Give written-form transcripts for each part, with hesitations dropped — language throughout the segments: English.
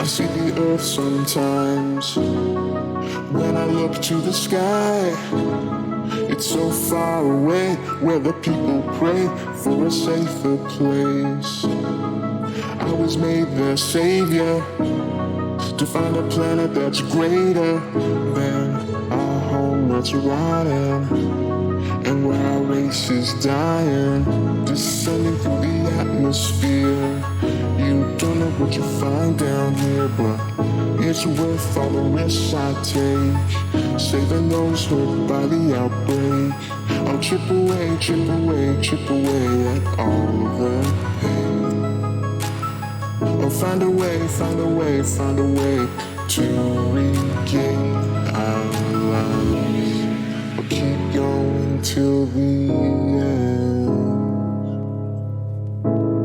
see the earth sometimes. When I look to the sky, it's so far away, where the people pray for a safer place. I was made their savior, to find a planet that's greater than our home that's rotting, and where our race is dying, descending through the atmosphere. You don't know what you find down here, but it's worth all the risks I take, saving those hurt by the outbreak. I'll chip away, chip away, chip away at all the pain. I'll find a way, find a way, find a way to regain our lives. I'll keep going till the end.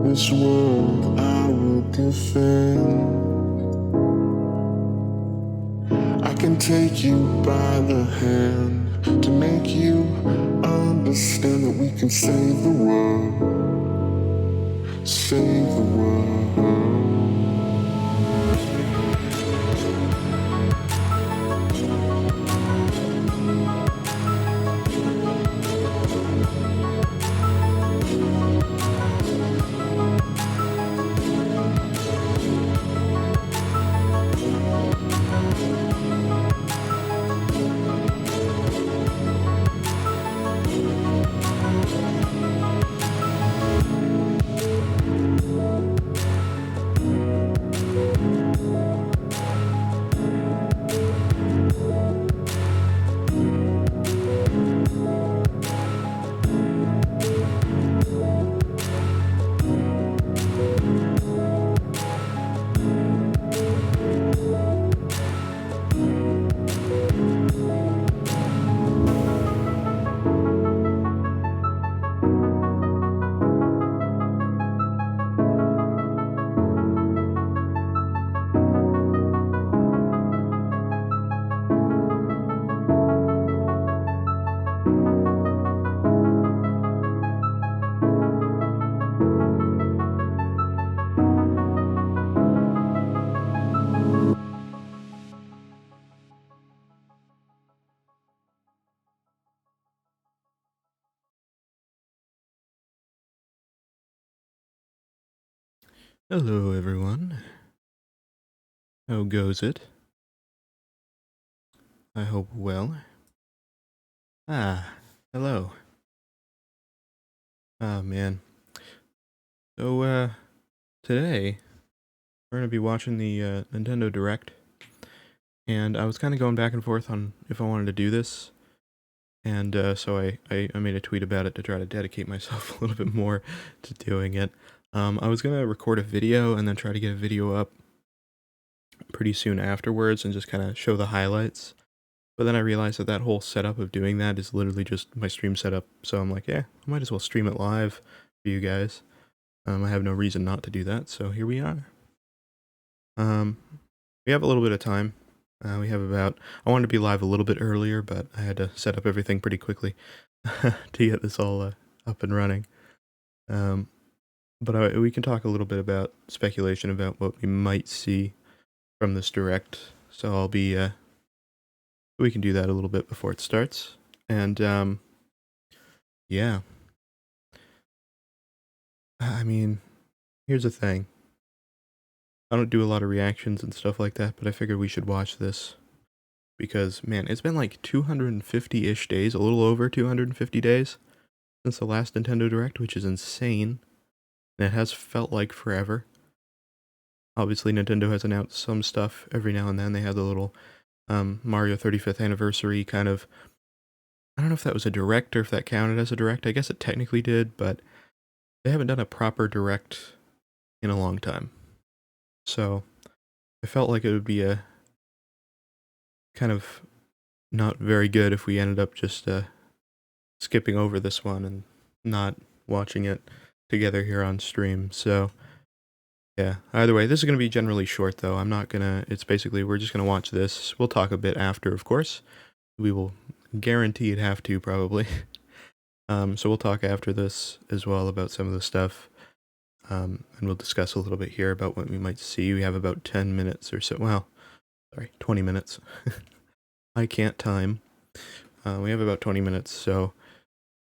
This world I will defend. I can take you by the hand to make you understand that we can save the world. Save the world. Hello everyone. How goes it? I hope well. Hello. Ah, man. So, today, we're gonna be watching the, Nintendo Direct, and I was kind of going back and forth on if I wanted to do this, and, so I made a tweet about it to try to dedicate myself a little bit more to doing it. I was gonna record a video and then try to get a video up pretty soon afterwards and just kind of show the highlights. But then I realized that that whole setup of doing that is literally just my stream setup. So I'm like, yeah, I might as well stream it live for you guys. I have no reason not to do that, so here we are. We have a little bit of time. We have about, I wanted to be live a little bit earlier, but I had to set up everything pretty quickly to get this all up and running. But we can talk a little bit about speculation about what we might see from this direct. So I'll be, we can do that a little bit before it starts. And, yeah. I mean, here's the thing. I don't do a lot of reactions and stuff like that, but I figured we should watch this. Because, man, it's been like 250-ish days, a little over 250 days, since the last Nintendo Direct, which is insane. And it has felt like forever. Obviously, Nintendo has announced some stuff every now and then. They had the little Mario 35th anniversary kind of, I don't know if that was a direct or if that counted as a direct. I guess it technically did, but they haven't done a proper direct in a long time. So I felt like it would be a kind of not very good if we ended up just skipping over this one and not watching it together here on stream. So yeah, either way, this is going to be generally short though. I'm not going to, it's basically, we're just going to watch this. We'll talk a bit after, of course. We will guaranteed have to probably. So we'll talk after this as well about some of the stuff. and we'll discuss a little bit here about what we might see. We have about 10 minutes or so. Well, sorry, 20 minutes. I can't time. We have about 20 minutes, so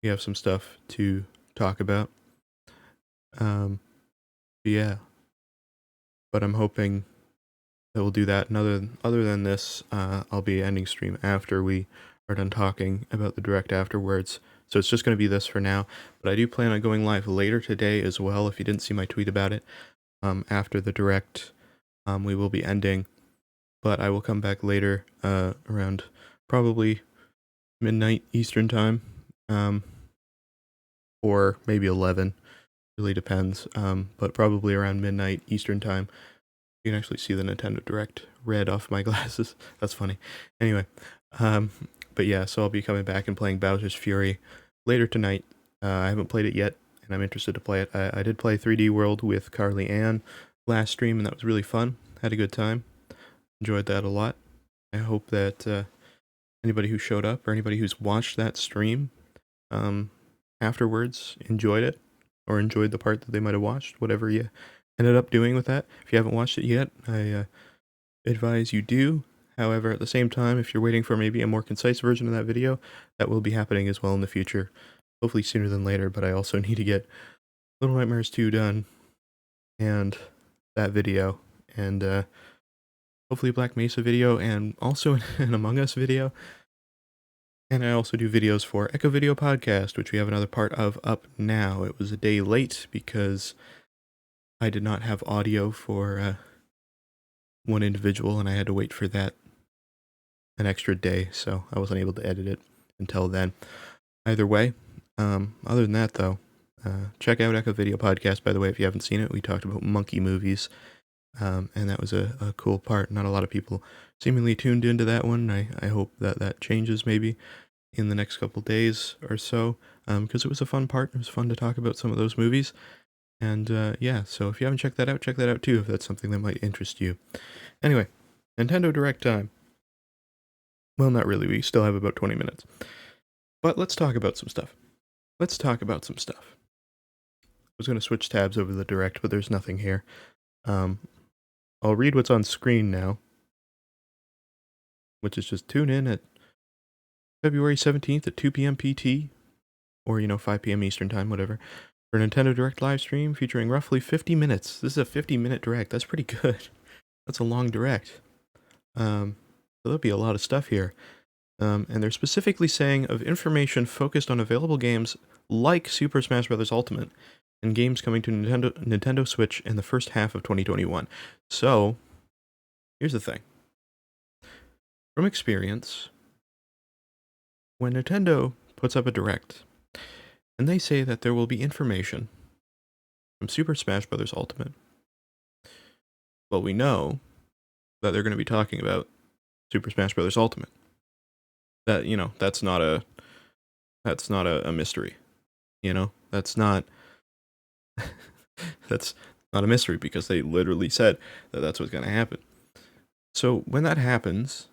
we have some stuff to talk about. Yeah. But I'm hoping that we'll do that. And other than this, I'll be ending stream after we are done talking about the direct afterwards. So it's just going to be this for now. But I do plan on going live later today as well. If you didn't see my tweet about it, after the direct, we will be ending. But I will come back later, around probably midnight Eastern time, or maybe 11. Really depends. But probably around midnight Eastern time. You can actually see the Nintendo Direct red off my glasses. That's funny. Anyway, but yeah, so I'll be coming back and playing Bowser's Fury later tonight. I haven't played it yet, and I'm interested to play it. I did play 3D World with Carly Ann last stream, and that was really fun. Had a good time. Enjoyed that a lot. I hope that anybody who showed up or anybody who's watched that stream afterwards enjoyed it, or enjoyed the part that they might have watched, whatever you ended up doing with that. If you haven't watched it yet, I advise you do. However, at the same time, if you're waiting for maybe a more concise version of that video, that will be happening as well in the future. Hopefully sooner than later, but I also need to get Little Nightmares 2 done, and that video, and hopefully a Black Mesa video, and also an Among Us video. And I also do videos for Echo Video Podcast, which we have another part of up now. It was a day late because I did not have audio for one individual, and I had to wait for that an extra day, so I wasn't able to edit it until then. Either way, other than that, though, check out Echo Video Podcast, by the way, if you haven't seen it. We talked about monkey movies, and that was a cool part. Not a lot of people seemingly tuned into that one. I hope that changes maybe in the next couple days or so, because it was a fun part. It was fun to talk about some of those movies. And yeah, so if you haven't checked that out too, if that's something that might interest you. Anyway, Nintendo Direct time. Well, not really. We still have about 20 minutes. But let's talk about some stuff. I was going to switch tabs over the Direct, but there's nothing here. I'll read what's on screen now, which is just tune in at February 17th at 2 p.m. PT, or, 5 p.m. Eastern time, whatever, for a Nintendo Direct live stream featuring roughly 50 minutes. This is a 50-minute Direct. That's pretty good. That's a long Direct. So there'll be a lot of stuff here. And they're specifically saying of information focused on available games like Super Smash Bros. Ultimate and games coming to Nintendo Switch in the first half of 2021. So, here's the thing. From experience, when Nintendo puts up a Direct, and they say that there will be information from Super Smash Bros. Ultimate, well, we know that they're going to be talking about Super Smash Bros. Ultimate. That, that's not a mystery. That's not a mystery, because they literally said that that's what's going to happen. So when that happens,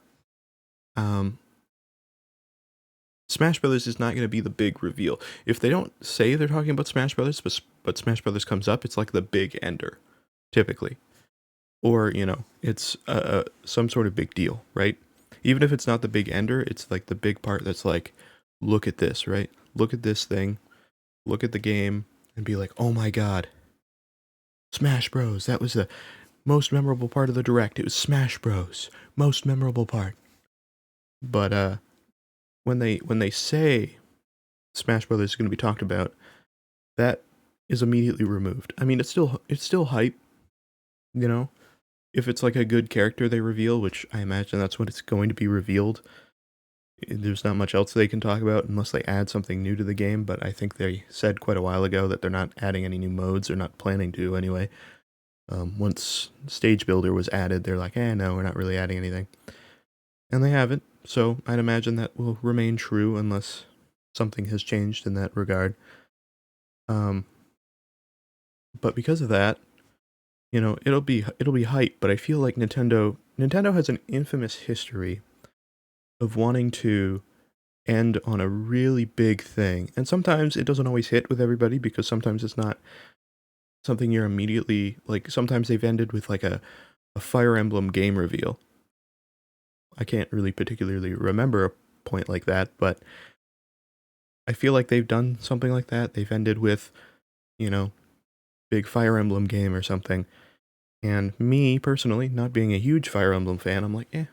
Smash Brothers is not going to be the big reveal. If they don't say they're talking about Smash Brothers, but Smash Brothers comes up, it's like the big ender, typically. Or, it's some sort of big deal, right? Even if it's not the big ender, it's like the big part that's like, look at this, right? Look at this thing, look at the game, and be like, oh my god, Smash Bros. That was the most memorable part of the Direct. It was Smash Bros. Most memorable part. But when they say Smash Brothers is going to be talked about, that is immediately removed. I mean, it's still hype, If it's like a good character they reveal, which I imagine that's what it's going to be revealed, there's not much else they can talk about unless they add something new to the game, but I think they said quite a while ago that they're not adding any new modes, or not planning to anyway. Once Stage Builder was added, they're like, no, we're not really adding anything. And they haven't, so I'd imagine that will remain true unless something has changed in that regard. But because of that, it'll be hype, but I feel like Nintendo has an infamous history of wanting to end on a really big thing. And sometimes it doesn't always hit with everybody, because sometimes it's not something you're immediately, like, sometimes they've ended with like a Fire Emblem game reveal. I can't really particularly remember a point like that, but I feel like they've done something like that. They've ended with, you know, big Fire Emblem game or something. And me, personally, not being a huge Fire Emblem fan, I'm like, I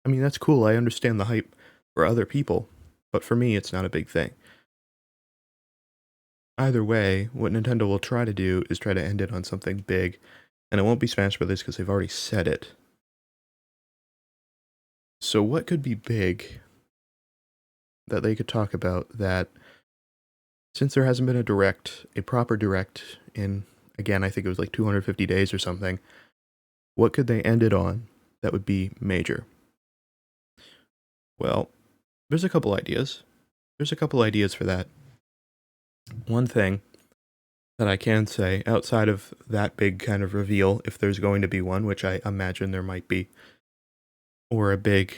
mean, that's cool. I understand the hype for other people, but for me, it's not a big thing. Either way, what Nintendo will try to do is try to end it on something big, and it won't be Smash Brothers because they've already said it. So what could be big that they could talk about that, since there hasn't been a proper direct in, again, I think it was like 250 days or something, what could they end it on that would be major? Well, there's a couple ideas. There's a couple ideas for that. One thing that I can say, outside of that big kind of reveal, if there's going to be one, which I imagine there might be, or a big,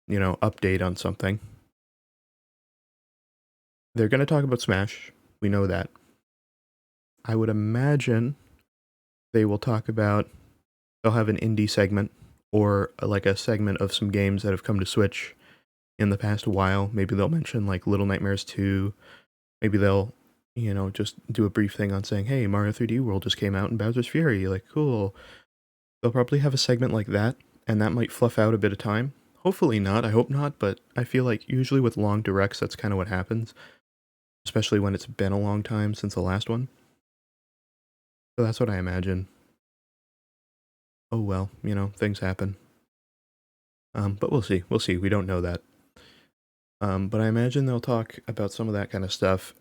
update on something, they're going to talk about Smash. We know that. I would imagine they will talk about, they'll have an indie segment, or like a segment of some games that have come to Switch in the past while. Maybe they'll mention like Little Nightmares 2. Maybe they'll, just do a brief thing on saying, hey, Mario 3D World just came out in Bowser's Fury. Like, cool. They'll probably have a segment like that, and that might fluff out a bit of time. Hopefully not. I hope not, but I feel like usually with long directs, that's kind of what happens, especially when it's been a long time since the last one. So that's what I imagine. Oh well, things happen. But we'll see. We'll see. We don't know that. But I imagine they'll talk about some of that kind of stuff.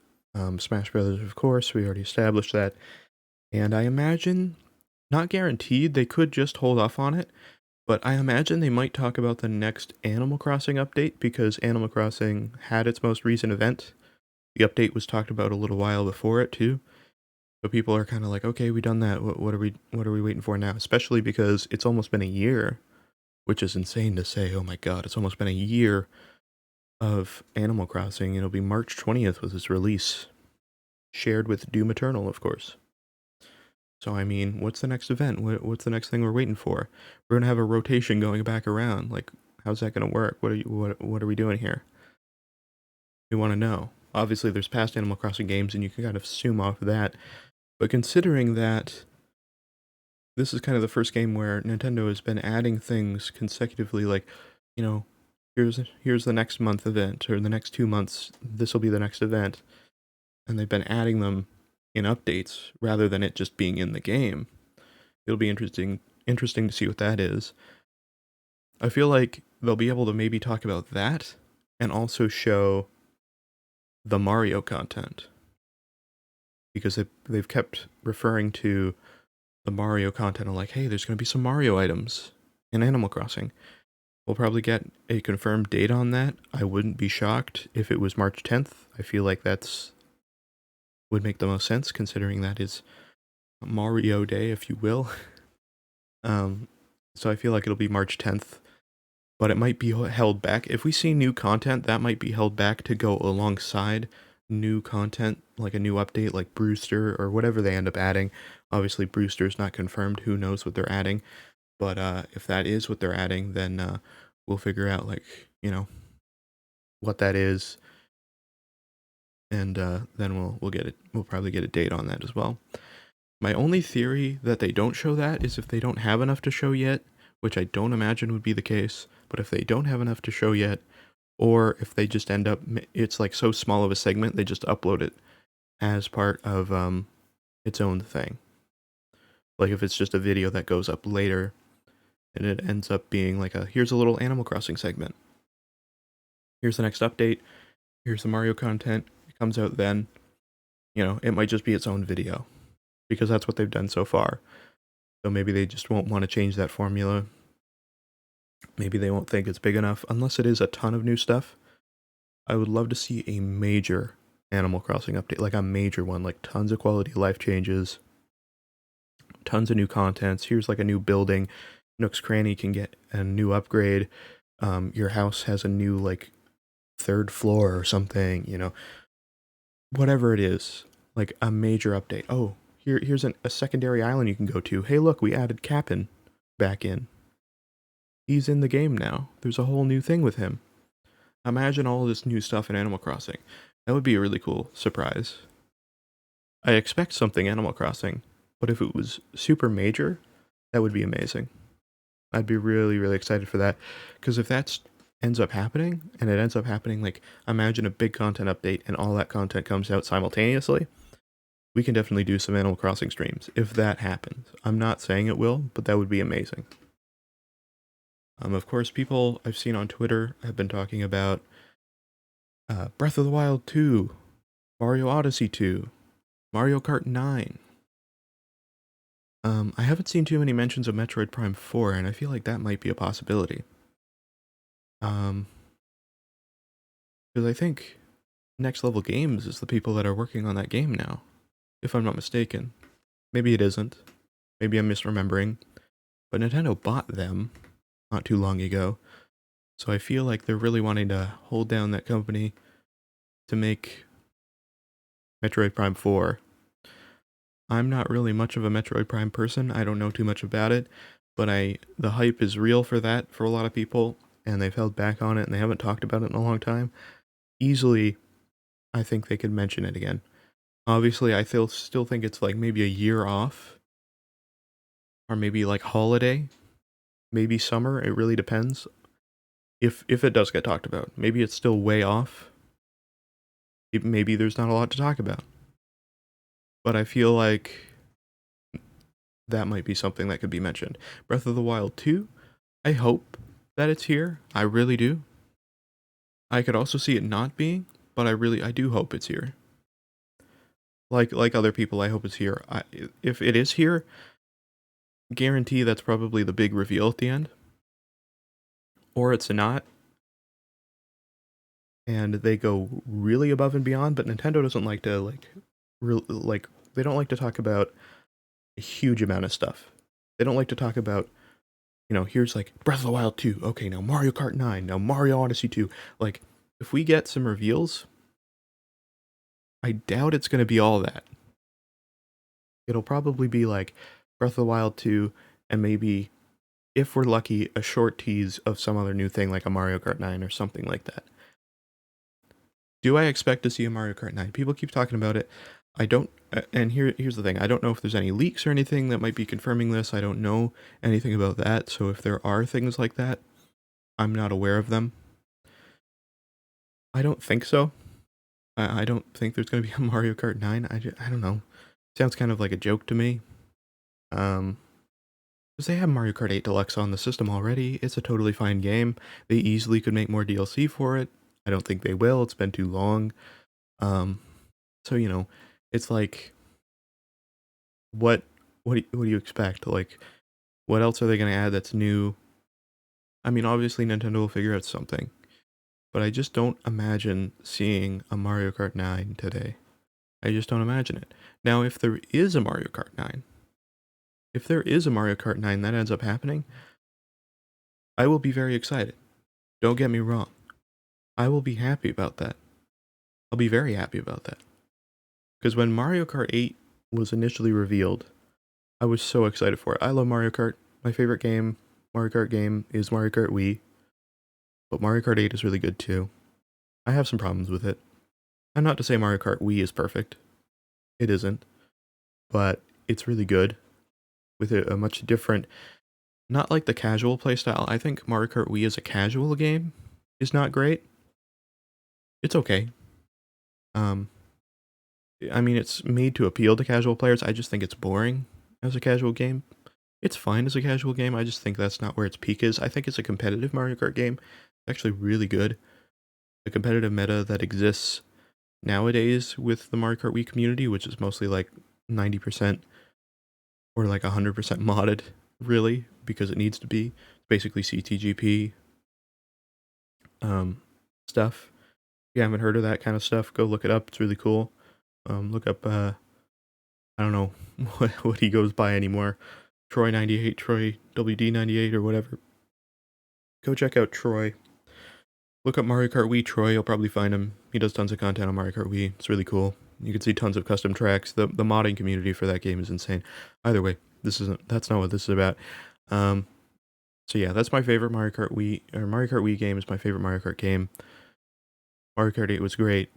Smash Brothers, of course, we already established that. And I imagine, not guaranteed, they could just hold off on it, but I imagine they might talk about the next Animal Crossing update, because Animal Crossing had its most recent event. The update was talked about a little while before it too. So people are kind of like, okay, we done that. What are we waiting for now? Especially because it's almost been a year, which is insane to say. Oh my god, it's almost been a year of Animal Crossing. It'll be March 20th with its release, shared with Doom Eternal, of course. So I mean, what's the next event? What's the next thing we're waiting for? We're gonna have a rotation going back around. Like, how's that gonna work? What are we doing here? We want to know. Obviously, there's past Animal Crossing games, and you can kind of assume off of that. But considering that this is kind of the first game where Nintendo has been adding things consecutively, like, here's the next month event, or the next 2 months, this will be the next event, and they've been adding them in updates rather than it just being in the game. It'll be interesting to see what that is. I feel like they'll be able to maybe talk about that and also show the Mario content, because they've kept referring to the Mario content, like, hey, there's going to be some Mario items in Animal Crossing. We'll probably get a confirmed date on that. I wouldn't be shocked if it was March 10th. I feel like would make the most sense, considering that is Mario Day, if you will. So I feel like it'll be March 10th, but it might be held back. If we see new content, that might be held back to go alongside new content, like a new update, like Brewster or whatever they end up adding. Obviously, Brewster's not confirmed. Who knows what they're adding? But if that is what they're adding, then we'll figure out, like, what that is, and then we'll get it. We'll probably get a date on that as well. My only theory that they don't show that is if they don't have enough to show yet, which I don't imagine would be the case. But if they don't have enough to show yet, or if they just end up, it's like so small of a segment, they just upload it as part of its own thing. Like if it's just a video that goes up later, and it ends up being like here's a little Animal Crossing segment. Here's the next update. Here's the Mario content. It comes out then. It might just be its own video, because that's what they've done so far. So maybe they just won't want to change that formula. Maybe they won't think it's big enough, unless it is a ton of new stuff. I would love to see a major Animal Crossing update, like a major one, like tons of quality of life changes, tons of new contents. Here's like a new building. Nook's Cranny can get a new upgrade. Your house has a new, like, 3rd floor or something, whatever it is, like a major update. Oh, Here's a secondary island you can go to. Hey, look, we added Cap'n back in. He's in the game now. There's a whole new thing with him. Imagine all this new stuff in Animal Crossing. That would be a really cool surprise. I expect something Animal Crossing, but if it was super major, that would be amazing. I'd be really, really excited for that. Because if that ends up happening, and it ends up happening, like, imagine a big content update and all that content comes out simultaneously, we can definitely do some Animal Crossing streams if that happens. I'm not saying it will, but that would be amazing. Of course, people I've seen on Twitter have been talking about Breath of the Wild 2, Mario Odyssey 2, Mario Kart 9. I haven't seen too many mentions of Metroid Prime 4, and I feel like that might be a possibility. Because I think Next Level Games is the people that are working on that game now, if I'm not mistaken. Maybe it isn't. Maybe I'm misremembering. But Nintendo bought them not too long ago, so I feel like they're really wanting to hold down that company to make Metroid Prime 4. I'm not really much of a Metroid Prime person. I don't know too much about it, but the hype is real for that for a lot of people, and they've held back on it and they haven't talked about it in a long time. Easily, I think they could mention it again. Obviously, I still think it's like maybe a year off, or maybe like holiday, maybe summer. It really depends. If it does get talked about, maybe it's still way off. Maybe there's not a lot to talk about. But I feel like that might be something that could be mentioned. Breath of the Wild 2, I hope that it's here. I really do. I could also see it not being, but I do hope it's here. Like other people, I hope it's here. If it is here, guarantee that's probably the big reveal at the end. Or it's not, and they go really above and beyond, but Nintendo doesn't like to they don't like to talk about a huge amount of stuff. They don't like to talk about, here's like Breath of the Wild 2, okay, now Mario Kart 9, now Mario Odyssey 2. Like, if we get some reveals, I doubt it's going to be all that. It'll probably be like Breath of the Wild 2, and maybe, if we're lucky, a short tease of some other new thing like a Mario Kart 9 or something like that. Do I expect to see a Mario Kart 9? People keep talking about it. I don't, and here's the thing. I don't know if there's any leaks or anything that might be confirming this. I don't know anything about that. So if there are things like that, I'm not aware of them. I don't think so. I don't think there's going to be a Mario Kart 9. I don't know. Sounds kind of like a joke to me. Because they have Mario Kart 8 Deluxe on the system already. It's a totally fine game. They easily could make more DLC for it. I don't think they will. It's been too long. So, it's like, what do you expect? Like, what else are they going to add that's new? I mean, obviously Nintendo will figure out something, but I just don't imagine seeing a Mario Kart 9 today. I just don't imagine it. Now, if there is a Mario Kart 9, that ends up happening, I will be very excited. Don't get me wrong. I will be happy about that. I'll be very happy about that. Because when Mario Kart 8 was initially revealed, I was so excited for it. I love Mario Kart. My favorite Mario Kart game, is Mario Kart Wii. But Mario Kart 8 is really good too. I have some problems with it. And not to say Mario Kart Wii is perfect. It isn't. But it's really good. With a much different, not like the casual playstyle. I think Mario Kart Wii as a casual game is not great. It's okay. I mean, it's made to appeal to casual players. I just think it's boring as a casual game. It's fine as a casual game. I just think that's not where its peak is. I think it's a competitive Mario Kart game. Actually really good. The competitive meta that exists nowadays with the Mario Kart Wii community, which is mostly like 90% or like 100% modded, really, because it needs to be. Basically CTGP stuff. If you haven't heard of that kind of stuff, go look it up. It's really cool. Look up, I don't know what he goes by anymore. Troy98, Troy WD98 or whatever. Go check out Troy. Look up Mario Kart Wii Troy, you'll probably find him. He does tons of content on Mario Kart Wii. It's really cool. You can see tons of custom tracks. The modding community for that game is insane. Either way, that's not what this is about. So yeah, that's my favorite Mario Kart Wii game is my favorite Mario Kart game. Mario Kart 8 was great.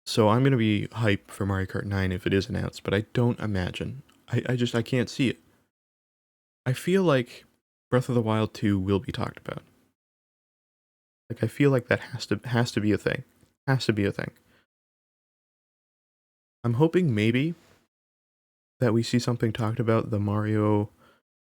So I'm gonna be hyped for Mario Kart 9 if it is announced, but I don't imagine. I can't see it. I feel like Breath of the Wild 2 will be talked about. Like I feel like that has to be a thing. Has to be a thing. I'm hoping maybe that we see something talked about the Mario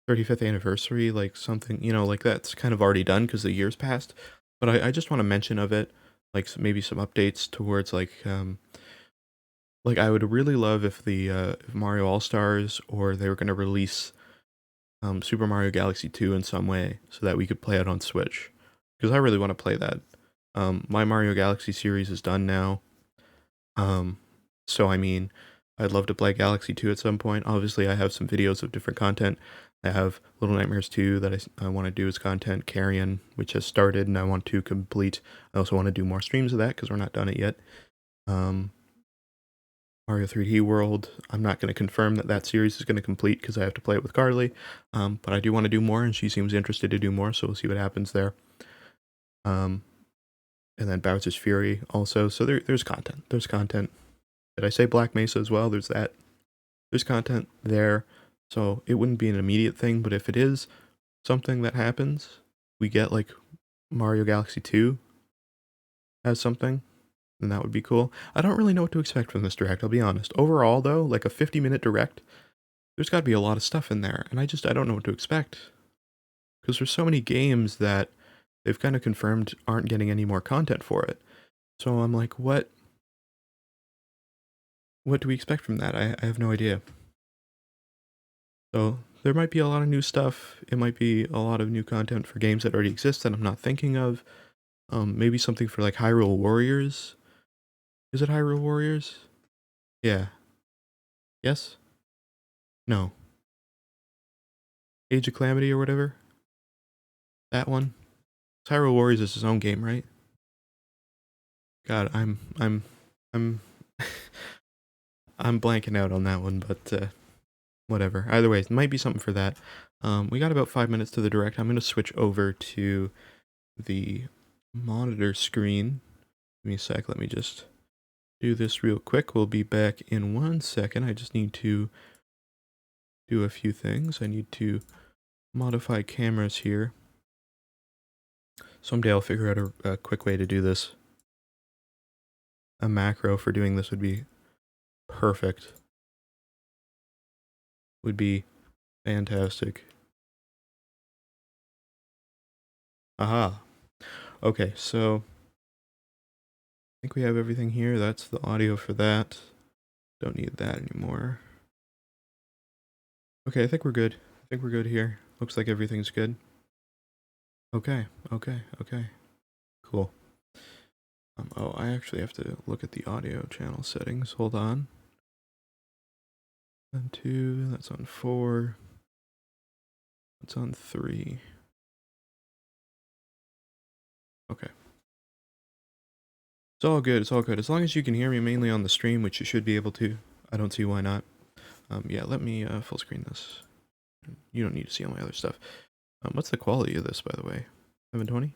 35th anniversary, like something, like that's kind of already done because the year's passed. But I just want a mention of it, like maybe some updates towards like I would really love if if Mario All Stars or they were going to release Super Mario Galaxy 2 in some way so that we could play it on Switch because I really want to play that. My Mario Galaxy series is done now. So I mean, I'd love to play Galaxy 2 at some point. Obviously, I have some videos of different content. I have Little Nightmares 2 that I want to do as content, Carrion, which has started and I want to complete. I also want to do more streams of that because we're not done it yet. Mario 3D World, I'm not going to confirm that series is going to complete because I have to play it with Carly, but I do want to do more and she seems interested to do more, so we'll see what happens there. And then Bowser's Fury also, so there's content. There's content. Did I say Black Mesa as well? There's that. There's content there. So it wouldn't be an immediate thing, but if it is something that happens, we get like Mario Galaxy 2 as something, then that would be cool. I don't really know what to expect from this direct, I'll be honest. Overall though, like a 50-minute direct, there's got to be a lot of stuff in there, and I don't know what to expect. Because there's so many games that they've kind of confirmed aren't getting any more content for it. So I'm like, what do we expect from that? I have no idea. So there might be a lot of new stuff. It might be a lot of new content for games that already exist that I'm not thinking of. Maybe something for like Hyrule Warriors. Is it Hyrule Warriors? Yeah. Yes? No. Age of Calamity or whatever? That one? Hyrule Warriors is his own game, right? God, I'm I'm blanking out on that one, but whatever. Either way, it might be something for that. We got about 5 minutes to the direct. I'm going to switch over to the monitor screen. Give me a sec. Let me just do this real quick. We'll be back in 1 second. I just need to do a few things. I need to modify cameras here. Someday I'll figure out a quick way to do this. A macro for doing this would be perfect. Would be fantastic. Aha. Okay, so I think we have everything here. That's the audio for that. Don't need that anymore. Okay, I think we're good. I think we're good here. Looks like everything's good. Okay. Cool. Oh, I actually have to look at the audio channel settings. Hold on. On 2, that's on 4. That's on 3. Okay. It's all good, it's all good. As long as you can hear me mainly on the stream, which you should be able to. I don't see why not. Yeah, let me full screen this. You don't need to see all my other stuff. What's the quality of this, by the way? 720?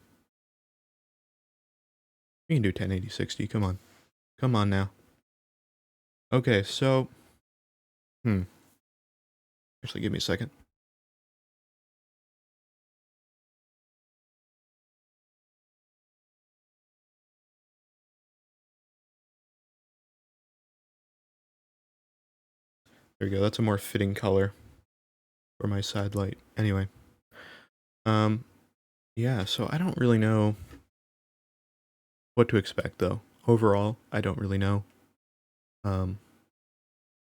We can do 1080 60, come on. Come on now. Okay, so... Actually, give me a second. There we go, that's a more fitting color for my side light. Anyway. Yeah, so I don't really know what to expect, though. Overall, I don't really know.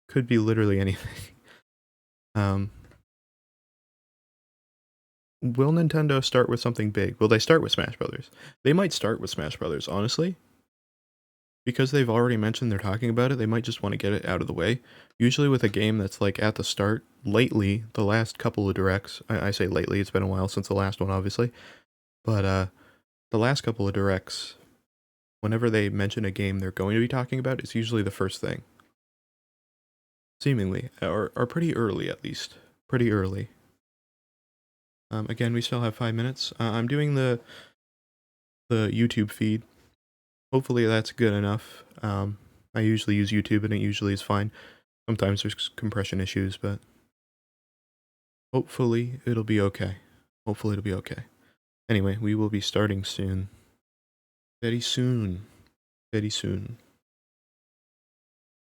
Could be literally anything. Will Nintendo start with something big? Will they start with Smash Brothers? They might start with Smash Brothers, honestly. Because they've already mentioned they're talking about it, they might just want to get it out of the way. Usually with a game that's like at the start, lately, the last couple of directs, I say lately, it's been a while since the last one, obviously. But the last couple of directs whenever they mention a game they're going to be talking about, it's usually the first thing. Seemingly, or pretty early at least. Pretty early. Again, we still have 5 minutes. I'm doing the YouTube feed. Hopefully that's good enough. I usually use YouTube and it usually is fine. Sometimes there's compression issues, but hopefully it'll be okay. Hopefully it'll be okay. Anyway, we will be starting soon. Very soon. Very soon.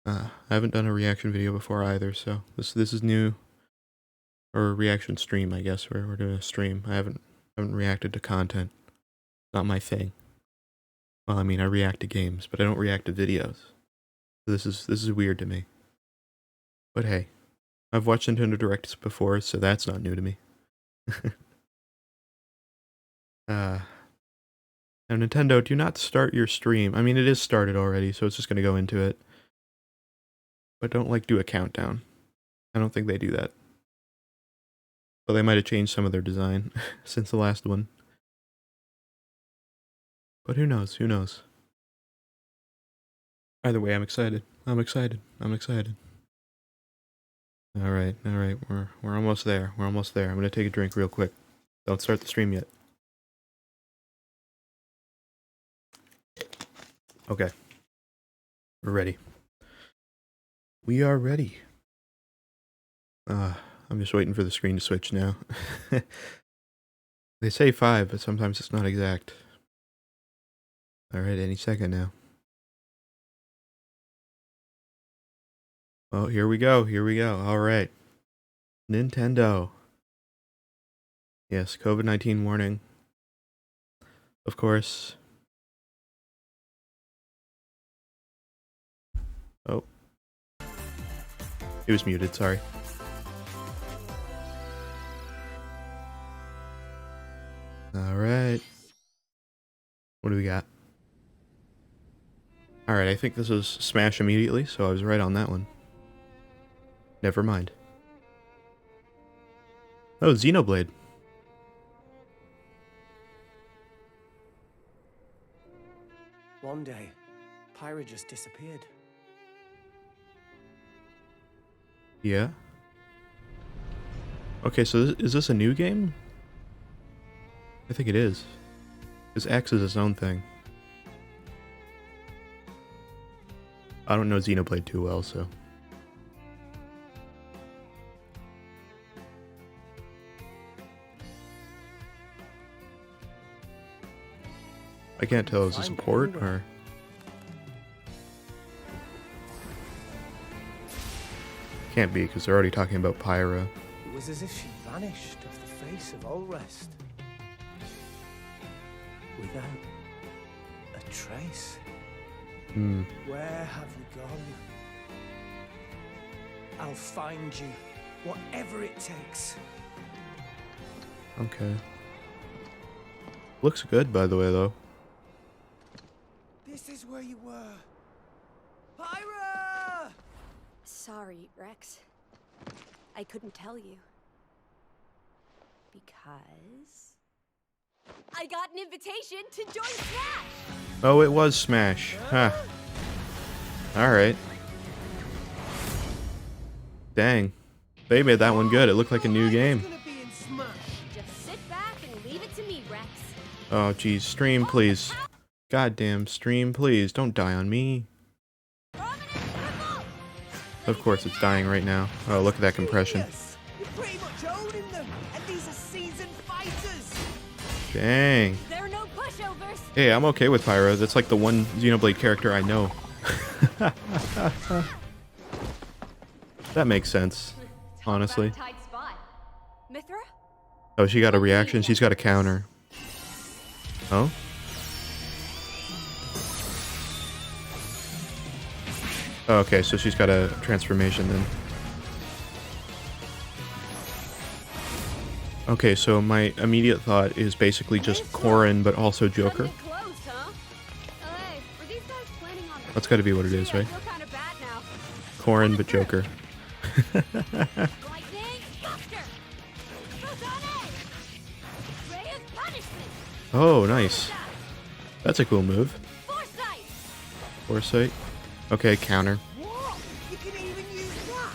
I haven't done a reaction video before either, so this is new. Or a reaction stream, I guess. We're doing a stream. I haven't reacted to content. Not my thing. Well, I mean, I react to games, but I don't react to videos. So this is weird to me. But hey, I've watched Nintendo Directs before, so that's not new to me. Now Nintendo, do not start your stream. I mean, it is started already, so it's just gonna go into it. But don't, like, do a countdown. I don't think they do that. But they might have changed some of their design since the last one. But who knows? Who knows? Either way, I'm excited. I'm excited. I'm excited. All right. We're almost there. We're almost there. I'm gonna take a drink real quick. Don't start the stream yet. Okay. We're ready. We are ready. I'm just waiting for the screen to switch now. They say 5, but sometimes it's not exact. Alright, any second now. Oh, here we go. Alright. Nintendo. Yes, COVID-19 warning. Of course. Oh. It was muted, sorry. Alright. What do we got? Alright, I think this was Smash immediately, so I was right on that one. Never mind. Oh, Xenoblade. One day, Pyra just disappeared. Yeah. Okay, so is this a new game? I think it is. Because X is its own thing. I don't know Xenoblade too well, so... I can't tell, is this a port, or... Can't be, because they're already talking about Pyra. It was as if she vanished off the face of all rest. Without a trace. Where have you gone? I'll find you, whatever it takes. Okay. Looks good, by the way, though. This is where you were. Pyra! Sorry, Rex. I couldn't tell you. Because... I got an invitation to join Smash! Oh, it was Smash. Huh. Alright. Dang. They made that one good. It looked like a new game. Just sit back and leave it to me, Rex. Oh, geez. Stream, please. Goddamn, stream, please. Don't die on me. Of course, it's dying right now. Oh, look at that compression. You're pretty much owning them, and these are seasoned fighters. Dang. There are no pushovers. Hey, I'm okay with Pyra. That's like the one Xenoblade character I know. That makes sense, honestly. Tight spot. Mithra? Oh, she got a reaction. She's got a counter. Oh? Oh, okay, so she's got a transformation then. Okay, so my immediate thought is basically just Corrin, but also Joker. That's gotta be what it is, right? Corrin, but Joker. Oh, nice. That's a cool move. Foresight. Okay, counter. What? You can even use that?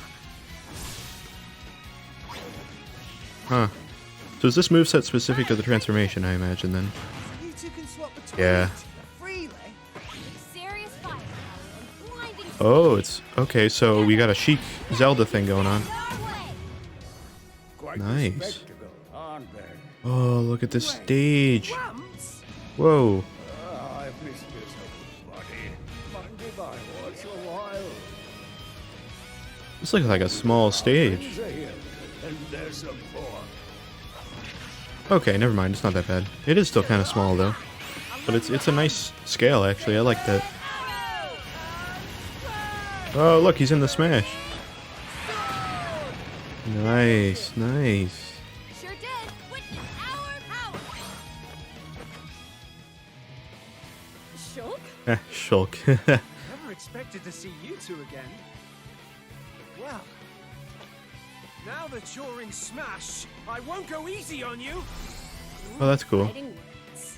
Huh. So is this moveset specific to the transformation, I imagine, then? You two can swap between Yeah. freely. Serious firepower and blinding Oh, it's... Okay, so we got a chic Zelda thing going on. way. Nice. Oh, look at this stage. Ramps? Whoa. I've missed this, everybody. Mind if I watch a while? This looks like a small stage. They're here, and there's some more. Okay, never mind. It's not that bad. It is still kind of small, though. But it's a nice scale, actually. I like that. Oh, look, he's in the smash. Nice, nice. Sure did. Witness our power. Shulk? Shulk. Never expected to see you two again. Well, now that you're in Smash, I won't go easy on you. Oh, that's cool. Fighting words.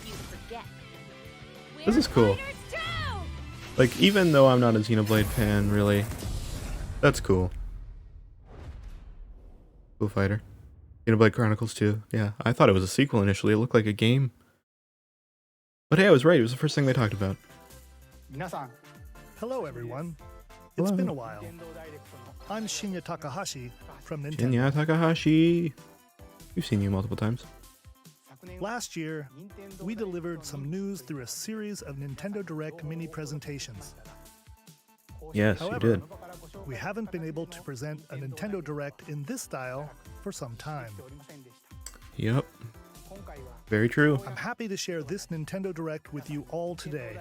You forget. This is We're cool. fighters too! Like, even though I'm not a Xenoblade fan, really, that's cool. Cool fighter. Xenoblade Chronicles 2. Yeah, I thought it was a sequel initially. It looked like a game. But hey, I was right. It was the first thing they talked about. Hello, everyone. Hello. It's been a while. I'm Shinya Takahashi from Nintendo. Shinya Takahashi. We've seen you multiple times. Last year, we delivered some news through a series of Nintendo Direct mini presentations. Yes, you However, did. we haven't been able to present a Nintendo Direct in this style for some time. Yep. Very true. I'm happy to share this Nintendo Direct with you all today.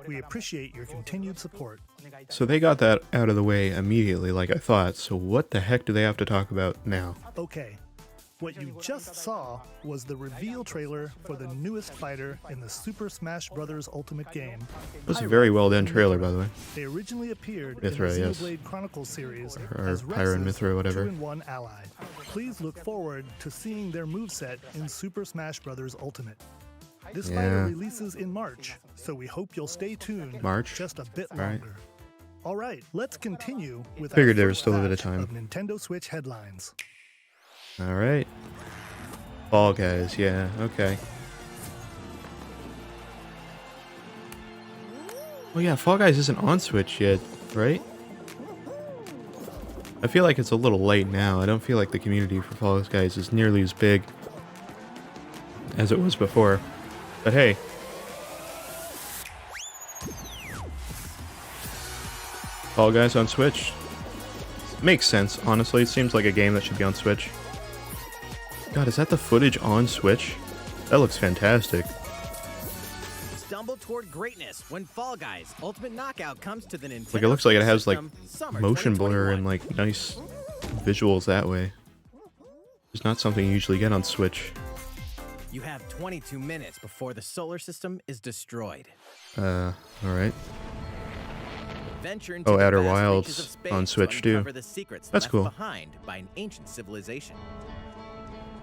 We appreciate your continued support. So they got that out of the way immediately, like I thought. So what the heck do they have to talk about now? Okay, what you just saw was the reveal trailer for the newest fighter in the Super Smash Bros. Ultimate game. This is a very well done trailer, by the way. They originally appeared Mithra, in the yes. Xenoblade Chronicles series Or as Pyro and Rex's Mithra, whatever. 2-in-1 ally. Please look forward to seeing their moveset in Super Smash Bros. Ultimate. This fighter Yeah. releases in March, so we hope you'll stay tuned March? just a bit All right. longer. All right, let's continue with Figured our there was first still a bit of batch time. of Nintendo Switch headlines. All right. Fall Guys, yeah, okay. Oh yeah, Fall Guys isn't on Switch yet, right? I feel like it's a little late now. I don't feel like the community for Fall Guys is nearly as big as it was before. But hey. Fall Guys on Switch. Makes sense, honestly. It seems like a game that should be on Switch. God, is that the footage on Switch? That looks fantastic. Stumble toward greatness when Fall Guys Ultimate Knockout comes to the Nintendo Like, it looks like it has, like, system, summer motion blur 2021. and, like, nice visuals that way. It's not something you usually get on Switch. You have 22 minutes before the solar system is destroyed. Alright. Venture into Oh, the Outer vast Wilds reaches of space on to Switch, too. uncover the secrets That's left cool. behind by an ancient civilization.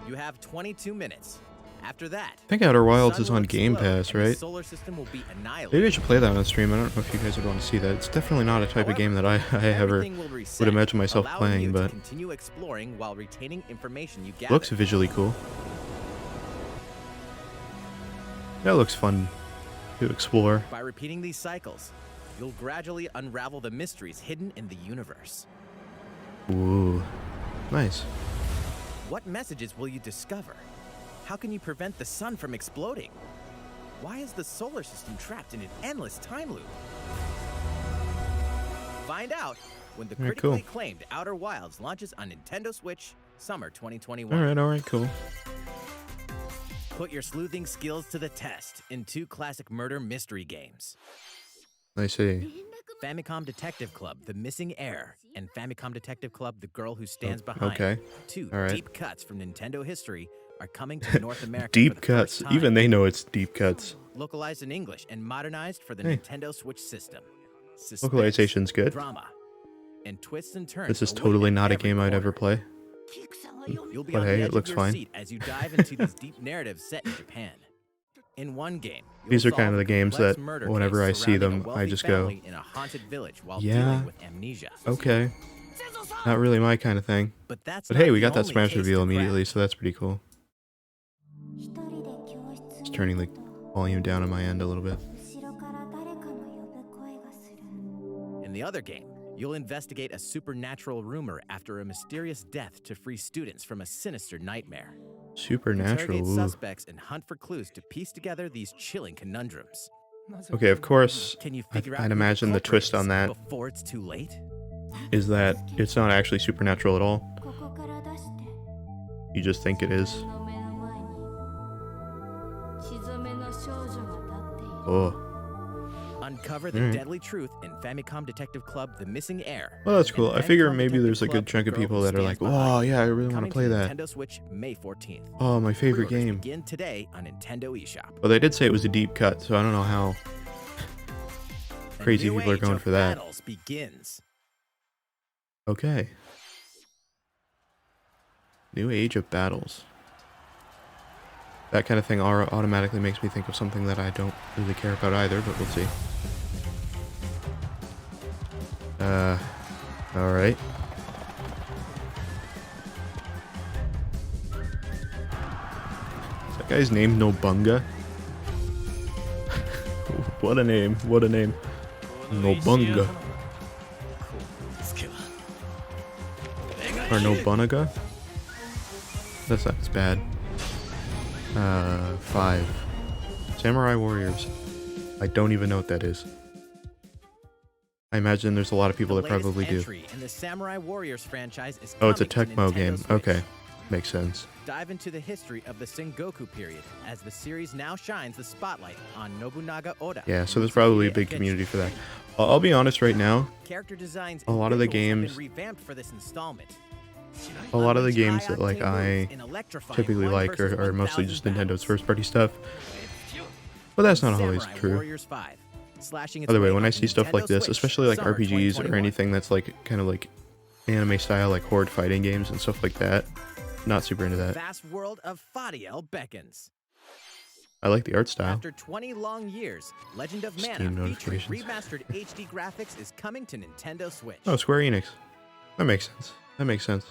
You have 22 minutes. After that, I think Outer the Wilds sun is will on Game explode Pass, and the right? solar system will be annihilated. Maybe I should play that on stream. I don't know if you guys would want to see that. It's definitely not a type of game that I ever Everything will reset, would imagine myself allowing playing, you but to continue exploring while retaining information you gather. looks visually cool. That looks fun to explore. By repeating these cycles, you'll gradually unravel the mysteries hidden in the universe. Ooh, nice. What messages will you discover? How can you prevent the sun from exploding? Why is the solar system trapped in an endless time loop? Find out when the Very critically cool. acclaimed Outer Wilds launches on Nintendo Switch summer 2021. Alright, cool. Put your sleuthing skills to the test in 2 classic murder mystery games. I see. Famicom Detective Club, The Missing Heir, and Famicom Detective Club, The Girl Who Stands Behind. okay. 2 All right. deep cuts from Nintendo history are coming to North America Deep for the cuts. first time. Even they know it's deep cuts. Localized in English and modernized for the Hey. Nintendo Switch system. Suspense, Localization's good. Drama, and twists and turns. This is await totally in not a every game I'd ever corner. play. You'll be But on hey, the it edge looks of your fine. seat as you dive into these deep narratives set in Japan. In one game, These you'll are kind of solve the a games complex that murder whenever case I see surrounding a them, I wealthy just go, family in a haunted village while yeah, dealing with amnesia. okay. Not really my kind of thing. But that's But not hey, we the got that only Smash taste reveal to immediately, craft. so that's pretty cool. Just turning the volume down on my end a little bit. In the other game, you'll investigate a supernatural rumor after a mysterious death to free students from a sinister nightmare. Supernatural. Interrogate Ooh. suspects and hunt for clues to piece together these chilling conundrums. Okay, of course, Can you figure out I'd who imagine the culprit twist is on that before it's too late? is that it's not actually supernatural at all. You just think it is. Oh. Uncover the deadly truth in Famicom Detective Club: The Missing Heir. Well, that's cool. and I figure Famicom maybe Detective there's a Club: good chunk The of Girl people Who that are like, Stands oh, Behind yeah, I really want Coming to play that. Nintendo Switch May 14th. Oh, my favorite Pre-orders game. begin today on Nintendo eShop. Well, they did say it was a deep cut, so I don't know how The crazy new people are age going of for that. battles begins. Okay. New Age of Battles. That kind of thing automatically makes me think of something that I don't really care about either, but we'll see. Alright. Is that guy's name Nobunga? What a name, what a name. Nobunga. Or Nobunaga? That's not as bad. 5. Samurai Warriors. I don't even know what that is. I imagine there's a lot of people The that probably latest do. entry in the Samurai Warriors franchise is Oh, it's a coming to Tecmo Nintendo game. Switch. Okay. Makes sense. Dive into the history of the Sengoku period as the series now shines the spotlight on Nobunaga Oda. Yeah, so there's and his probably a immediate big adventure. community for that. I'll be honest right now. Character designs A and lot of the visuals have games- been revamped for this installment. A lot of the Unleash games that like high-octane moves I in electrifying typically one like versus are mostly 1,000 just Nintendo's battles. first party stuff. But that's not always Samurai true. Warriors 5, slashing its By the way, way when I onto see stuff like Nintendo this, Switch, especially like summer RPGs or 2021. anything that's like kind of like anime style, like horde fighting games and stuff like that, not super into that. Vast world of Fadiel beckons. I like the art style. After 20 long years, Legend of Mana Steam featuring notifications. remastered HD graphics is coming to Nintendo Switch. Oh, Square Enix. That makes sense. That makes sense.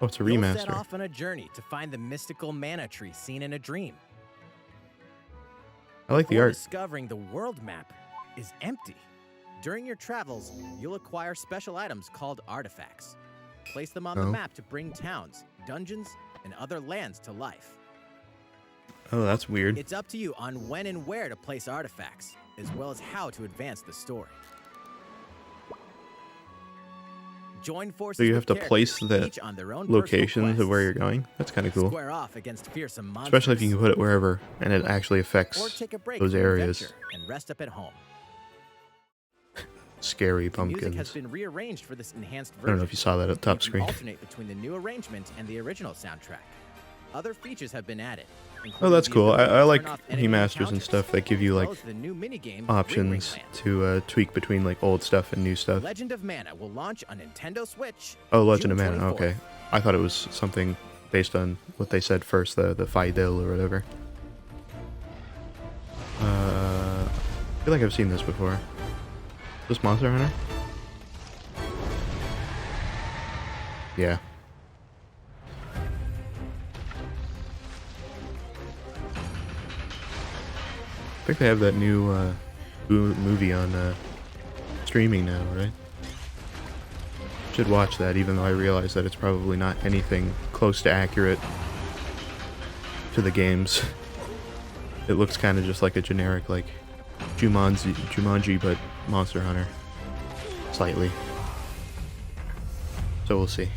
Oh, it's a You'll set remaster. off on a journey to find the mystical mana tree seen in a dream. I like the Or art. discovering the world map is empty. During your travels, you'll acquire special items called artifacts. Place them on the Oh. map to bring towns, dungeons, and other lands to life. Oh, that's weird. It's up to you on when and where to place artifacts, as well as how to advance the story. Join forces So you with have to place characters, the each on their own personal locations of where you're quests. going. That's kind of cool. Square off against fearsome monsters. Especially if you can put it wherever and it actually Or affects take a break those from areas. adventure and rest up at home. Scary The music has pumpkins. been rearranged for this enhanced I version. don't know if you saw that up top You can screen. alternate between the new arrangement and the original soundtrack. Other features have been added. Oh, including that's the cool. ability I to like turn off enemy remasters and encounters, stuff that give you as well like as the new minigame, options Ring Ring to tweak between like old stuff and new Land. stuff. Legend of Mana will launch on Nintendo Switch. Oh, Legend of June Mana. 24th. Okay, I thought it was something based on what they said first, the Fidel or whatever. I feel like I've seen this before. Is this Monster Hunter? Yeah. I think they have that new movie on streaming now, right? Should watch that, even though I realize that it's probably not anything close to accurate to the games. It looks kind of just like a generic, like Jumanji, but Monster Hunter, slightly. So we'll see.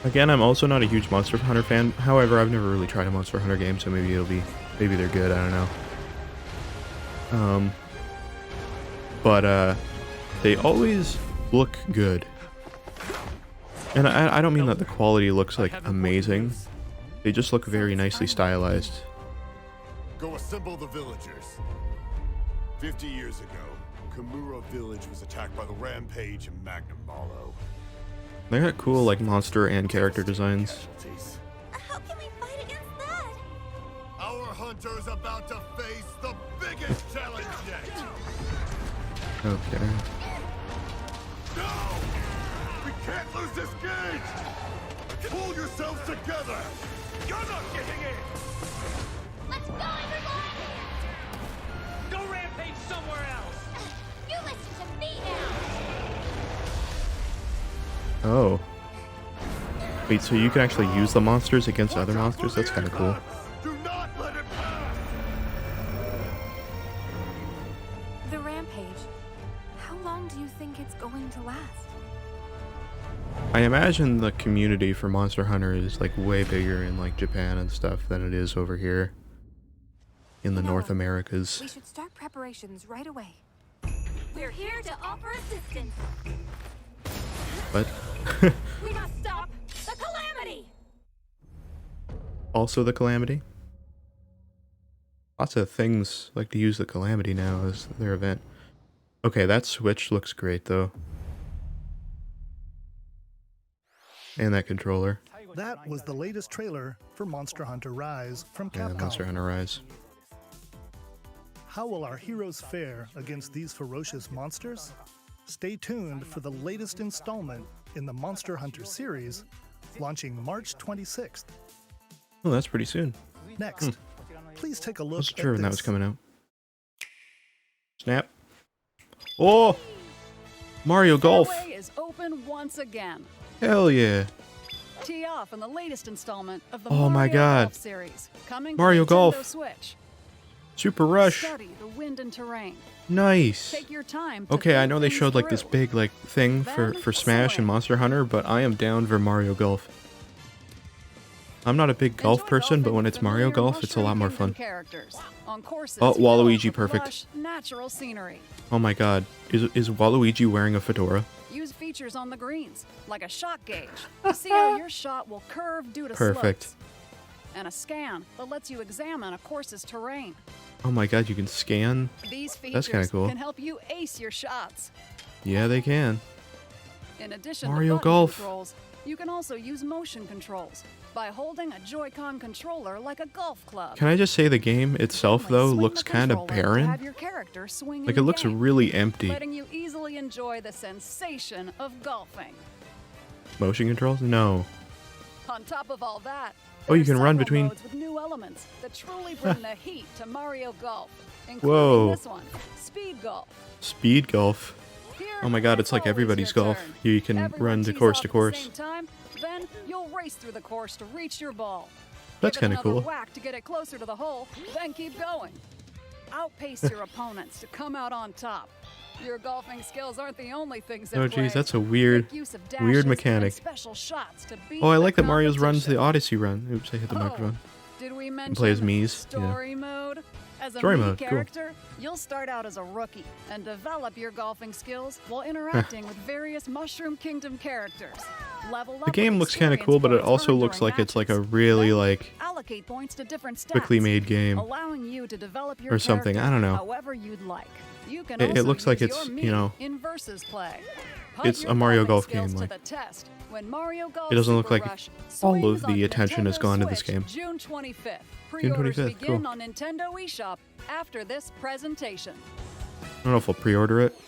Again, I'm also not a huge Monster Hunter fan. However, I've never really tried a Monster Hunter game, so maybe they're good. I don't know. But they always look good, and I don't mean that the quality looks like amazing. They just look very nicely stylized. Go assemble the villagers. 50 years ago, Kamura village was attacked by the Rampage and Magnum Malo. They got cool like monster and character designs. How can we fight against that? Our hunter is about to face the biggest challenge yet. Okay. No! We can't lose this gauge! Pull yourselves together! You're not getting in! Let's go, everyone! Go rampage somewhere else! You listen to me now! Oh. Wait, so you can actually use the monsters against other monsters? That's kind of cool. Do not let it pass! The rampage. How long do you think it's going to last? I imagine the community for Monster Hunter is like way bigger in like Japan and stuff than it is over here in the North Americas. We should start preparations right away. We're here to offer assistance. What? We must stop the calamity! Also the Calamity? Lots of things like to use the Calamity now as their event. Okay, that Switch looks great though. And that controller. That was the latest trailer for Monster Hunter Rise from Yeah, Capcom. Monster Hunter Rise. How will our heroes fare against these ferocious monsters? Stay tuned for the latest installment in the Monster Hunter series, launching March 26th. Oh, that's pretty soon. Next, please take a I look wasn't at sure when that this. was coming out. Snap. Oh! Mario Golf! Fairway is open once again. Hell yeah. Tee off in the latest installment of the Oh my Mario God. Golf series, coming Mario to Nintendo Golf. Switch. Super Rush. Study the wind and terrain. Nice. Take your time. To Okay, I think know they things showed like this through. big like thing for Then Smash swing. and Monster Hunter, but I am down for Mario Golf. I'm not a big golf Enjoy person, but golfing when with it's Mario familiar Golf, it's a lot more Mushroom fun. Kingdom characters on courses Oh, filled Waluigi, with perfect. lush, natural scenery. Oh my god. Is Waluigi wearing a fedora? Use features on the greens, like a shot gauge, to see how your shot will curve due to Perfect. slopes. And a scan that lets you examine a course's terrain. Oh my god, you can scan? These That's features kinda cool. can help you ace your shots. Yeah, they can. In addition Mario to button Golf. controls, you can also use motion controls by holding a Joy-Con controller like a golf club. Can I just say the game itself Finally, though swing looks the kind of controller to barren? have your character swing Like in it looks game, really empty. letting you easily enjoy the sensation of golfing. Motion controls? No. On top of all that, Oh, you there are can run several between- modes with new elements that truly bring the heat to Mario Golf, including Whoa. this one, Speed Golf. Speed golf. Here, Oh my god, it's like always everybody's your golf. turn. You can Everyone run to tees course off to at the course. same time, then you'll race through the course to reach your ball. That's Give it kinda another cool. whack to get it closer to the hole, then keep going. Outpace your opponents to come out on top. Your golfing skills aren't the only things at Oh play. geez, that's a weird, Make use of weird dashes mechanic. and special shots to beat Oh, I the like that Mario's runs the competition. Odyssey run. Oops, I hit the Oh, microphone. Did we mention play as Mies, yeah. story mode? As a Story Mii mode, cool. character, you'll start out as a rookie and develop your golfing skills while interacting with various Mushroom Kingdom characters. Level up The with game looks kind of experience cool, but it points also earned looks during like it's like a matches. really Then like allocate points to different stats, quickly made game. allowing you to develop your or something, character I don't know. however you'd like. You can It also looks like use it's, your you Mii know, in versus play. Put it's your a Mario golfing Golf skills game, to like, the test when Mario Golf it doesn't look Super like Rush all of swings the on attention has Nintendo gone to this Switch game. June 25th. June Pre-orders 25th, begin cool. on Nintendo eShop after this presentation. I don't know if I'll pre-order it.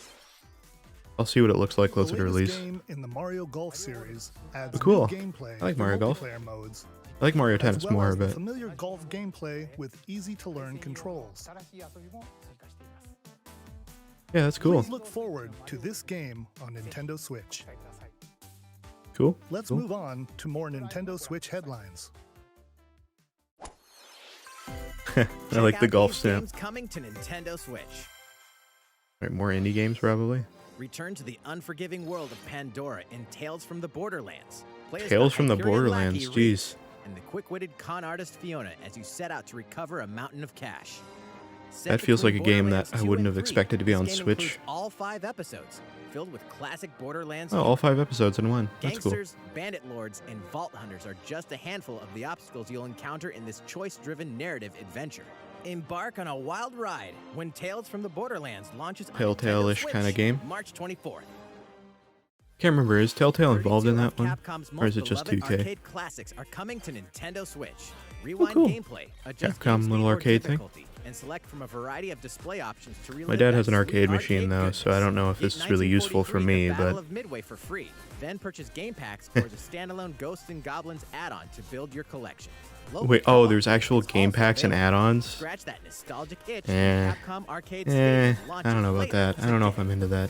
I'll see what it looks like closer The to latest release. game in the Mario Golf series adds But cool. new gameplay I like for Mario Golf. multiplayer modes, I like Mario as Tennis well more, as the but familiar golf gameplay with easy-to-learn controls. yeah, that's cool. Please look forward to this game on Nintendo Switch. Cool. Let's cool. move on to more Nintendo Switch headlines. I like Check the out golf these snap. games coming to Nintendo Switch. Right, more indie games probably. Return to the unforgiving world of Pandora in Tales from the Borderlands. Play as Tales from the Hyperion Borderlands, lackey Reed jeez. and the quick-witted con artist Fiona as you set out to recover a mountain of cash. Set That feels like between a game that Borderlands I 2 wouldn't and have 3, expected to be this on game Switch. includes all 5 episodes, filled with classic Borderlands. Oh, all 5 episodes in one. That's cool. Gangsters, bandit lords, and vault hunters are just a handful of the obstacles you'll encounter in this choice-driven narrative adventure. Embark on a wild ride when Tales from the Borderlands launches on Telltale-ish Nintendo kinda Switch, game. March 24th. Can't remember, is Telltale involved in 32 that of one? Capcom's Or is most it just beloved 2K? arcade classics are coming to Nintendo Switch. Rewind cool. gameplay, adjust Capcom game speed little or arcade thing. difficulty, and select from a variety of display options to relive My dad that has an sweet arcade machine though, so I don't know if Get this is really useful for 1943 me, The Battle but of Midway for free. Then purchase game packs or the standalone Ghosts and Goblins add-on to build your collection. Local wait, co-op there's actual is game also packs and available. add-ons? Scratch that nostalgic itch. Eh. Capcom Arcade I Stadium don't launches know about later that. I don't know if today. I'm into that.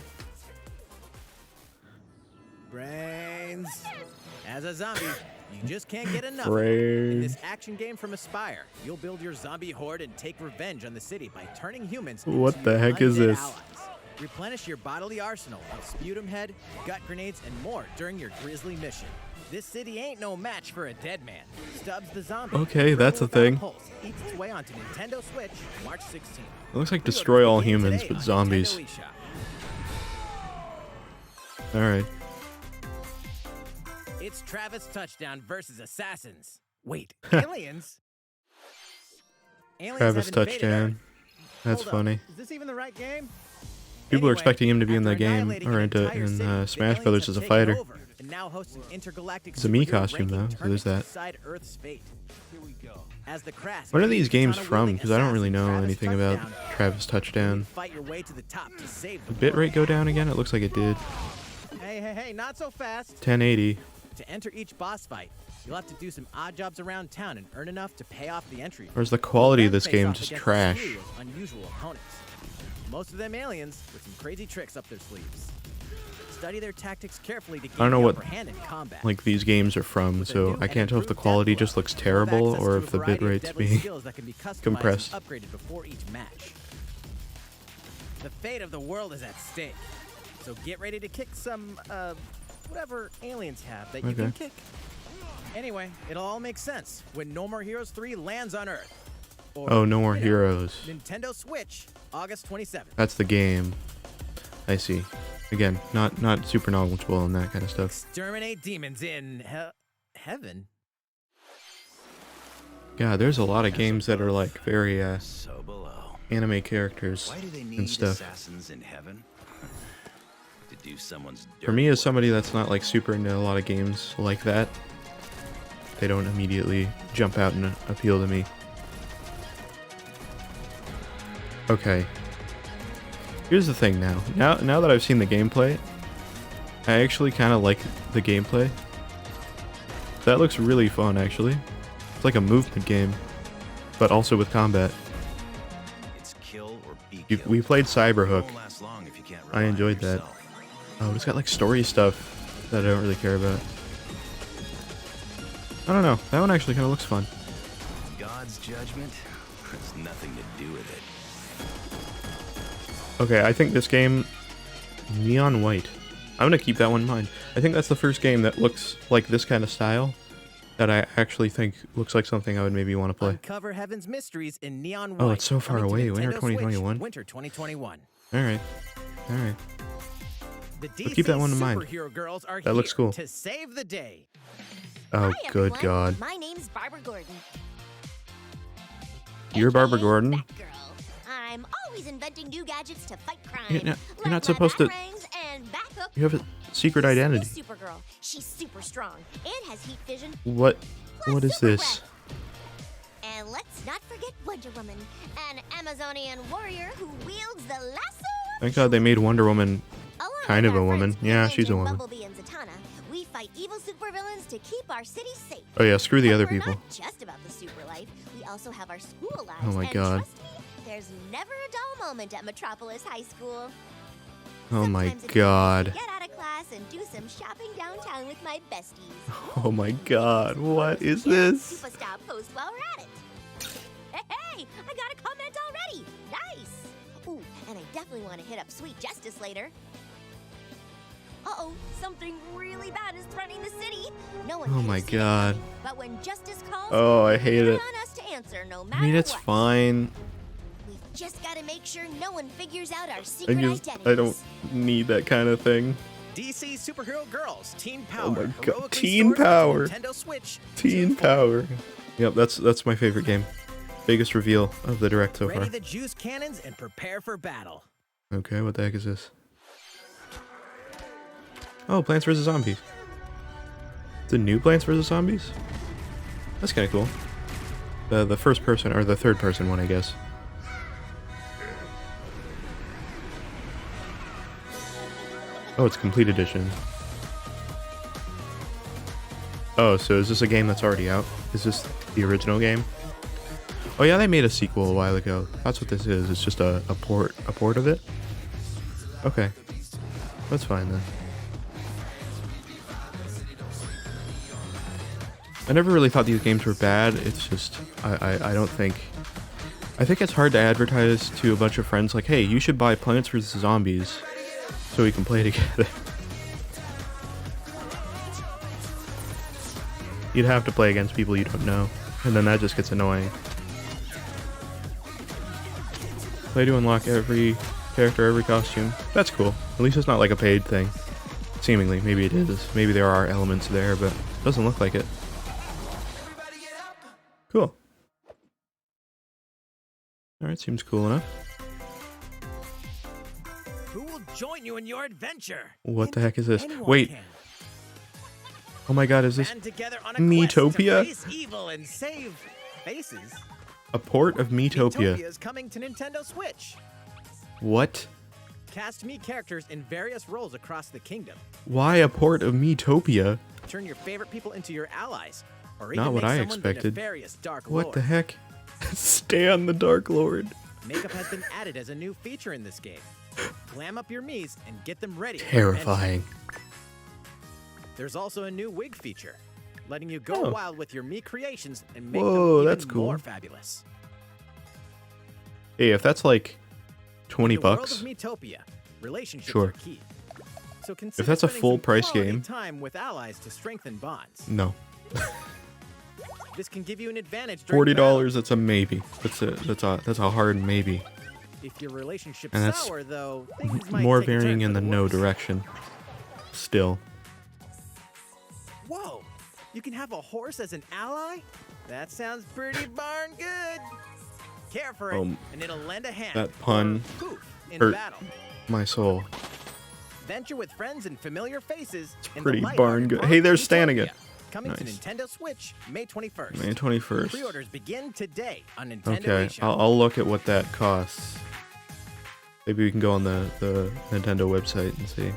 Brains. As a zombie, you just can't get enough. Brains. In this action game from Aspire, you'll build your zombie horde and take revenge on the city by turning humans into What the your heck is undead this? allies. Replenish your bodily arsenal of sputum head, gut grenades, and more during your grisly mission. This city ain't no match for a dead man. Stubbs the zombie. Okay, that's a without thing. pulse, eats its way onto Nintendo Switch, March 16th. It looks like Pre-order destroy all the game humans, today but on zombies. Nintendo eShop. Alright. It's Travis Touchdown versus Assassins. Wait, aliens? Aliens Travis have invaded Touchdown. Earth. That's Hold up, funny. Is this even the right game? People are Anyway, expecting him to be in the after game, annihilating or an into entire city, the Smash aliens Brothers have as a taken fighter. over and now host an intergalactic It's a Mii superhero costume, ranking though, so there's tournament that. to decide Earth's fate. Here we go. As the crass What are these games katana from? wielding Because I don't really know assassin anything Travis about Touchdown, Travis you Touchdown. fight your way to the top to save The the world. bitrate go down again? It looks like it did. Hey, not so fast. 1080. To enter each boss fight, you'll have to do some odd jobs around town and earn enough to pay off the entry. Or is the quality of Then this face game off just against a trash? slew of unusual opponents. Most of them aliens with some crazy tricks up their sleeves. Study their tactics carefully to gain I don't know the what upper hand in combat. like these games are from, With a so new I and can't tell if the improved quality death just blow, looks you'll have terrible access or to if a the variety of bitrate's deadly being skills that can be customized and compressed. upgraded before each match. The fate of the world is at stake. So get ready to kick some whatever aliens have that you can Okay. kick. Anyway, it'll all make sense when No More Heroes 3 lands on Earth. Or, Oh, No More you know, Heroes. Nintendo Switch, August 27th. That's the game. I see. Again, not super knowledgeable and that kind of stuff. Exterminate demons in heaven. God, there's a lot of games that are like very So below. anime characters Why do they need and stuff. assassins in heaven? To do someone's For me, as somebody that's not like super into a lot of games like that, they don't immediately jump out and appeal to me. Okay. Here's the thing now. Now that I've seen the gameplay, I actually kind of like the gameplay. That looks really fun, actually. It's like a movement game, but also with combat. It's kill or be You, killed. we played It Cyberhook. won't last long if you can't I rely on enjoyed that. yourself. Oh, it's got like story stuff that I don't really care about. I don't know. That one actually kind of looks fun. God's judgment has nothing to do with it. Okay, I think this game, Neon White. I'm gonna keep that one in mind. I think that's the first game that looks like this kind of style that I actually think looks like something I would maybe want to play. Uncover heaven's mysteries in Neon White. Oh, it's so far coming to away. Winter Nintendo Switch, 2021? Winter 2021. Alright. Alright. The But DC keep that one in mind. superhero girls are That looks here cool. to save the day. Oh, Hi, good everyone. God. My name's Barbara Gordon. You're Barbara AKA Gordon? Batgirl. I'm always inventing new gadgets to fight crime. You're not supposed to... And back up. You have a secret identity. This Supergirl. She's super strong and has heat vision. What plus is super this? breath. And let's not forget Wonder Woman, an Amazonian warrior who wields the lasso. Thank God they made Wonder Woman Along kind with of a our woman. friends Yeah, Blue she's a Angel, woman. Bumblebee and Zatanna, we fight evil supervillains to keep our city safe. Oh yeah, screw the But other we're people. not just about the super life. We also have our school lives. Oh my and God. trust me, there's never a dull moment at Metropolis High School. Oh my Sometimes it's God. easy to get out of class and do some shopping downtown with my besties. Oh my God. What is Yeah, this? Superstar post while we're at it. Hey, I got a comment already. Nice. Ooh, and I definitely want to hit up Sweet Justice later. Uh-oh, something really bad is threatening the city. No one Oh could my have seen it God. coming, but when justice calls, Oh, I hate they're it. on us to answer no I matter mean, it's what. fine. We've just got to make sure no one figures out our I secret just, identities. I don't need that kind of thing. DC superhero girls, Teen Power. Oh my God, heroically Teen soars onto Power. Nintendo Switch. Teen June 4th. Power. Yep, that's my favorite game. Biggest reveal of the direct so far. Ready the juice cannons and prepare for battle. Okay, what the heck is this? Oh, Plants vs. Zombies. The new Plants vs. Zombies? That's kind of cool. The first person, or the third person one, I guess. Oh, it's Complete Edition. Oh, so is this a game that's already out? Is this the original game? Oh yeah, they made a sequel a while ago. That's what this is. It's just a port of it? Okay. That's fine then. I never really thought these games were bad. It's just, I don't think... I think it's hard to advertise to a bunch of friends like, hey, you should buy Plants vs. Zombies so we can play together. You'd have to play against people you don't know, and then that just gets annoying. Play to unlock every character, every costume. That's cool. At least it's not like a paid thing. Seemingly, maybe it is. Maybe there are elements there, but it doesn't look like it. Cool. Alright, seems cool enough. Who will join you in your adventure? What the heck is this? Anyone Wait. can. Oh my god, is this Band together on a Miitopia? quest to face evil and save faces. A port of Miitopia? Miitopia is coming to Nintendo Switch. What? Cast Mii characters in various roles across the kingdom. Why a port of Miitopia? Turn your favorite people into your allies, or even Not what make I someone expected. the nefarious Dark What Lord. the heck? Stan the Dark Lord. Makeup has been added as a new feature in this game. Glam up your Miis and get them ready. for adventure. Terrifying. There's also a new wig feature, letting you go Oh. wild with your Mii creations and make Whoa, them even that's cool. more fabulous. Hey, if that's like 20 In the world bucks, of Miitopia, relationships Sure. are key. So if that's a full price game, time with allies to strengthen bonds. no. This can give you an advantage during $40, that's a maybe. That's a hard maybe. battle. If your relationship's And that's sour, though, things might More take a turn varying for in the no worse. direction. Still. Whoa! You can have a horse as an ally? That sounds pretty darn good. Care for it, and it'll lend a hand. That pun or poof in hurt battle. my soul. Venture with friends and familiar faces. It's pretty darn good. Hey, there's Stan again. Coming to Nice. Nintendo Switch May 21st. May 21st. Pre-orders begin today on Nintendo Okay, eShop. I'll look at what that costs. Maybe we can go on the Nintendo website and see.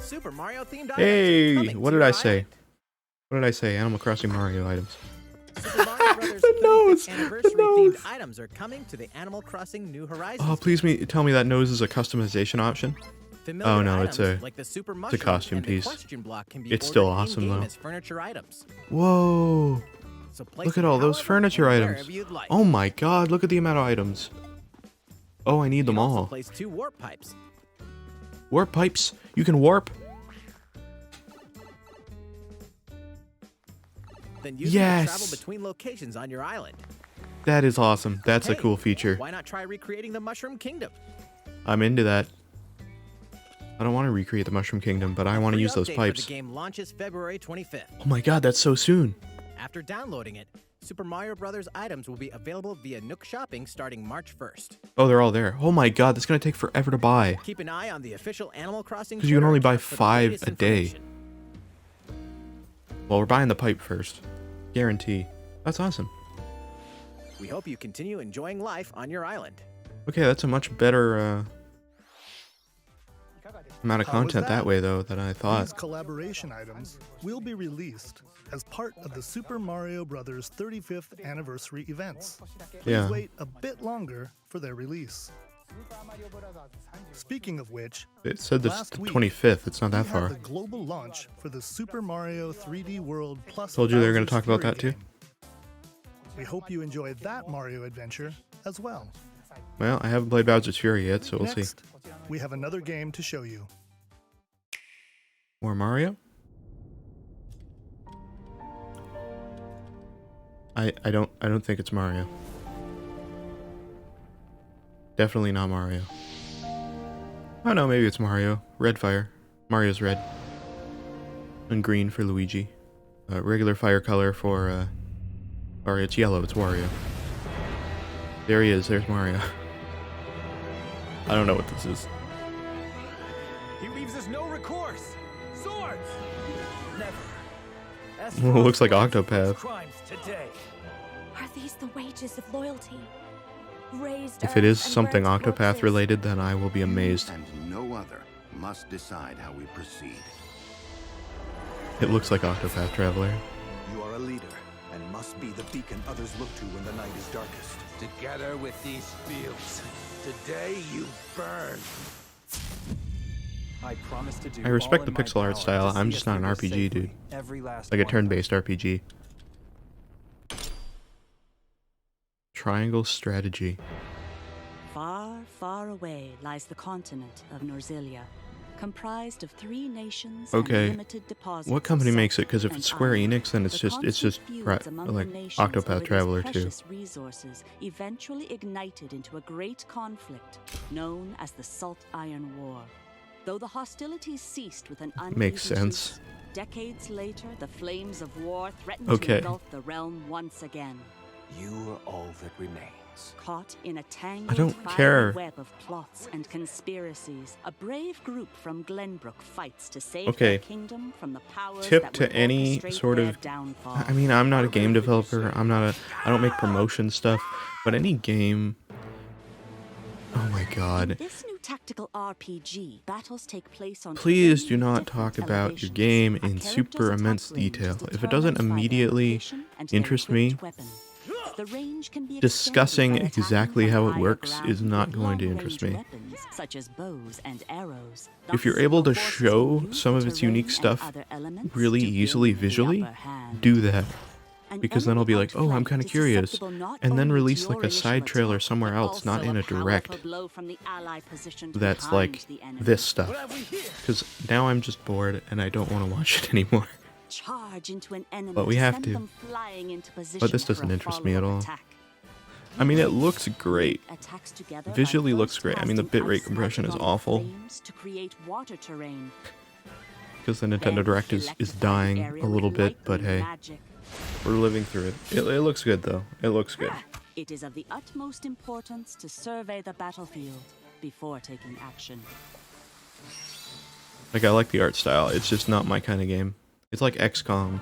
Super Mario themed items are Hey, coming what to did I your say? island. What did I say? Animal Crossing Mario items. Super Mario Brothers The nose! 35th anniversary The nose! themed items are coming to the Animal Crossing New Horizons. Oh, please tell me that nose is a customization option. Familiar Oh no, it's items a like the super it's a mushroom costume and the piece. question block can be It's still ordered awesome in-game though. as furniture items. Whoa! So place Look at them all those however furniture and items. wherever you'd like. Oh my god, look at the amount of items. Oh, I need them Also all. place 2 warp pipes. Warp pipes. You can warp. Then use them to Yes. travel between locations on your island. That is awesome. That's a Hey, cool feature. Why not try recreating the Mushroom Kingdom? I'm into that. I don't want to recreate the Mushroom Kingdom, but I want to Free use those update pipes. For the game launches February 25th. Oh my god, that's so soon. After downloading it, Super Mario Bros. Items will be available via Nook Shopping starting March 1st. Oh, they're all there. Oh my god, that's going to take forever to buy. Keep an eye on the official Animal Crossing 'Cause you can only buy Twitter account for the 5 latest a day. information. Well, we're buying the pipe first. Guarantee. That's awesome. We hope you continue enjoying life on your island. Okay, that's a much better amount of How was content that way, though, than I These thought. collaboration items will be released as part of the Super Mario Bros. 35th anniversary events. Please Yeah. wait a bit longer for their release. Speaking of which, It said this last the week, 25th. It's not we that had far. the global launch for the Super Mario 3D World Plus. Told you they were going to Bowser's talk about Fury that too. game. We hope you enjoy that Mario adventure as well. Well, I haven't played Bowser's Fury yet, so we'll see. Next, we have another game to show you. More Mario? I don't think it's Mario. Definitely not Mario. Oh no, maybe it's Mario. Red fire. Mario's red. And green for Luigi. Regular fire color for or it's yellow, it's Wario. There he is. There's Mario. I don't know what this is. He leaves us no recourse. Swords! Never. Well, it looks like Octopath. Crimes today. Are these the wages of loyalty? Raised If it is earth and something burnt Octopath corpses? related, then I will be amazed. And no other must decide how we proceed. It looks like Octopath Traveler. You are a leader and must be the beacon others look to when the night is darkest. Together with these fields, today you burn. I promise to do I respect all the in my pixel art power style. to I'm see just us not an through RPG safely. dude. Every last Like a one of turn-based them. RPG. Triangle strategy. Far, far away lies the continent of Norzilia, comprised of 3 nations Okay. and limited deposits. What company of makes it? salt Because if and it's Square iron. Enix, then The it's just constant feuds among like the nations over Octopath these Traveler 2. precious resources eventually ignited into a great conflict known as the Salt Iron War. Though the hostilities ceased with an uneasy Makes sense. truce, decades later, the flames of war threatened Okay. to engulf the realm once again. You are all that remains. Caught in a tangled I don't fiery care. web of plots and conspiracies, a brave group from Glenbrook fights to save Okay. their kingdom from the powers Tip that to would any orchestrate sort their of... downfall. I mean, I'm not a game developer. I don't make promotion stuff. But any game... Oh my In god. this new tactical RPG, battles take place on Please 3 do not different talk about your elevations. game A in character's super attack immense range is detail. If it determined doesn't by their immediately location and their interest me, equipped weapon. The range can be discussing extended by exactly attacking how from it higher works ground is not with going to long-range interest me. weapons, such as bows and arrows. If you're Thus, able to your forces show can use some of the its unique terrain and stuff other elements really to easily gain the visually, upper hand. do that. An Because then I'll be enemy like, oh, I'm outflanked kind of is curious. susceptible not And then only to release your like a initial side trailer attack, somewhere but else, not also in a powerful direct. blow from the ally positioned That's behind like the enemy. this stuff. Because now I'm just bored and I don't want to watch it anymore. Charge into an enemy But we to have send to. them flying into position But this for a doesn't interest me at follow-up all. attack. I mean, it looks great. Attacks together by Visually looks first great. I mean, the casting bitrate ice compression is magic on the awful. flames to create water terrain. Because the Nintendo Then Direct is electrify the dying area a little with bit, but lightning hey, magic. we're living through it. It looks good though. It looks good. It is of the utmost importance to survey the battlefield before taking action. Like, I like the art style. It's just not my kind of game. It's like XCOM.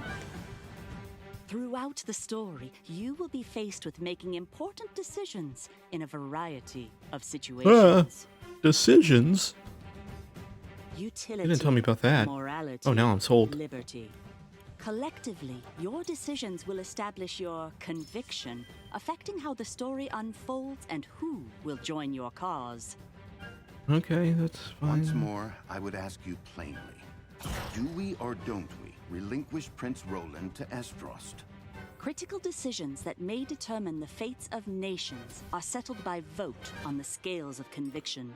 Throughout the story, you will be faced with making important decisions in a variety of situations. Decisions? Utility, You didn't tell me about that. morality, Oh, now I'm sold. liberty. Collectively, your decisions will establish your conviction, affecting how the story unfolds and who will join your cause. Okay, that's fine. Once more, I would ask you plainly. Do we or don't we relinquish Prince Roland to Estrost? Critical decisions that may determine the fates of nations are settled by vote on the scales of conviction.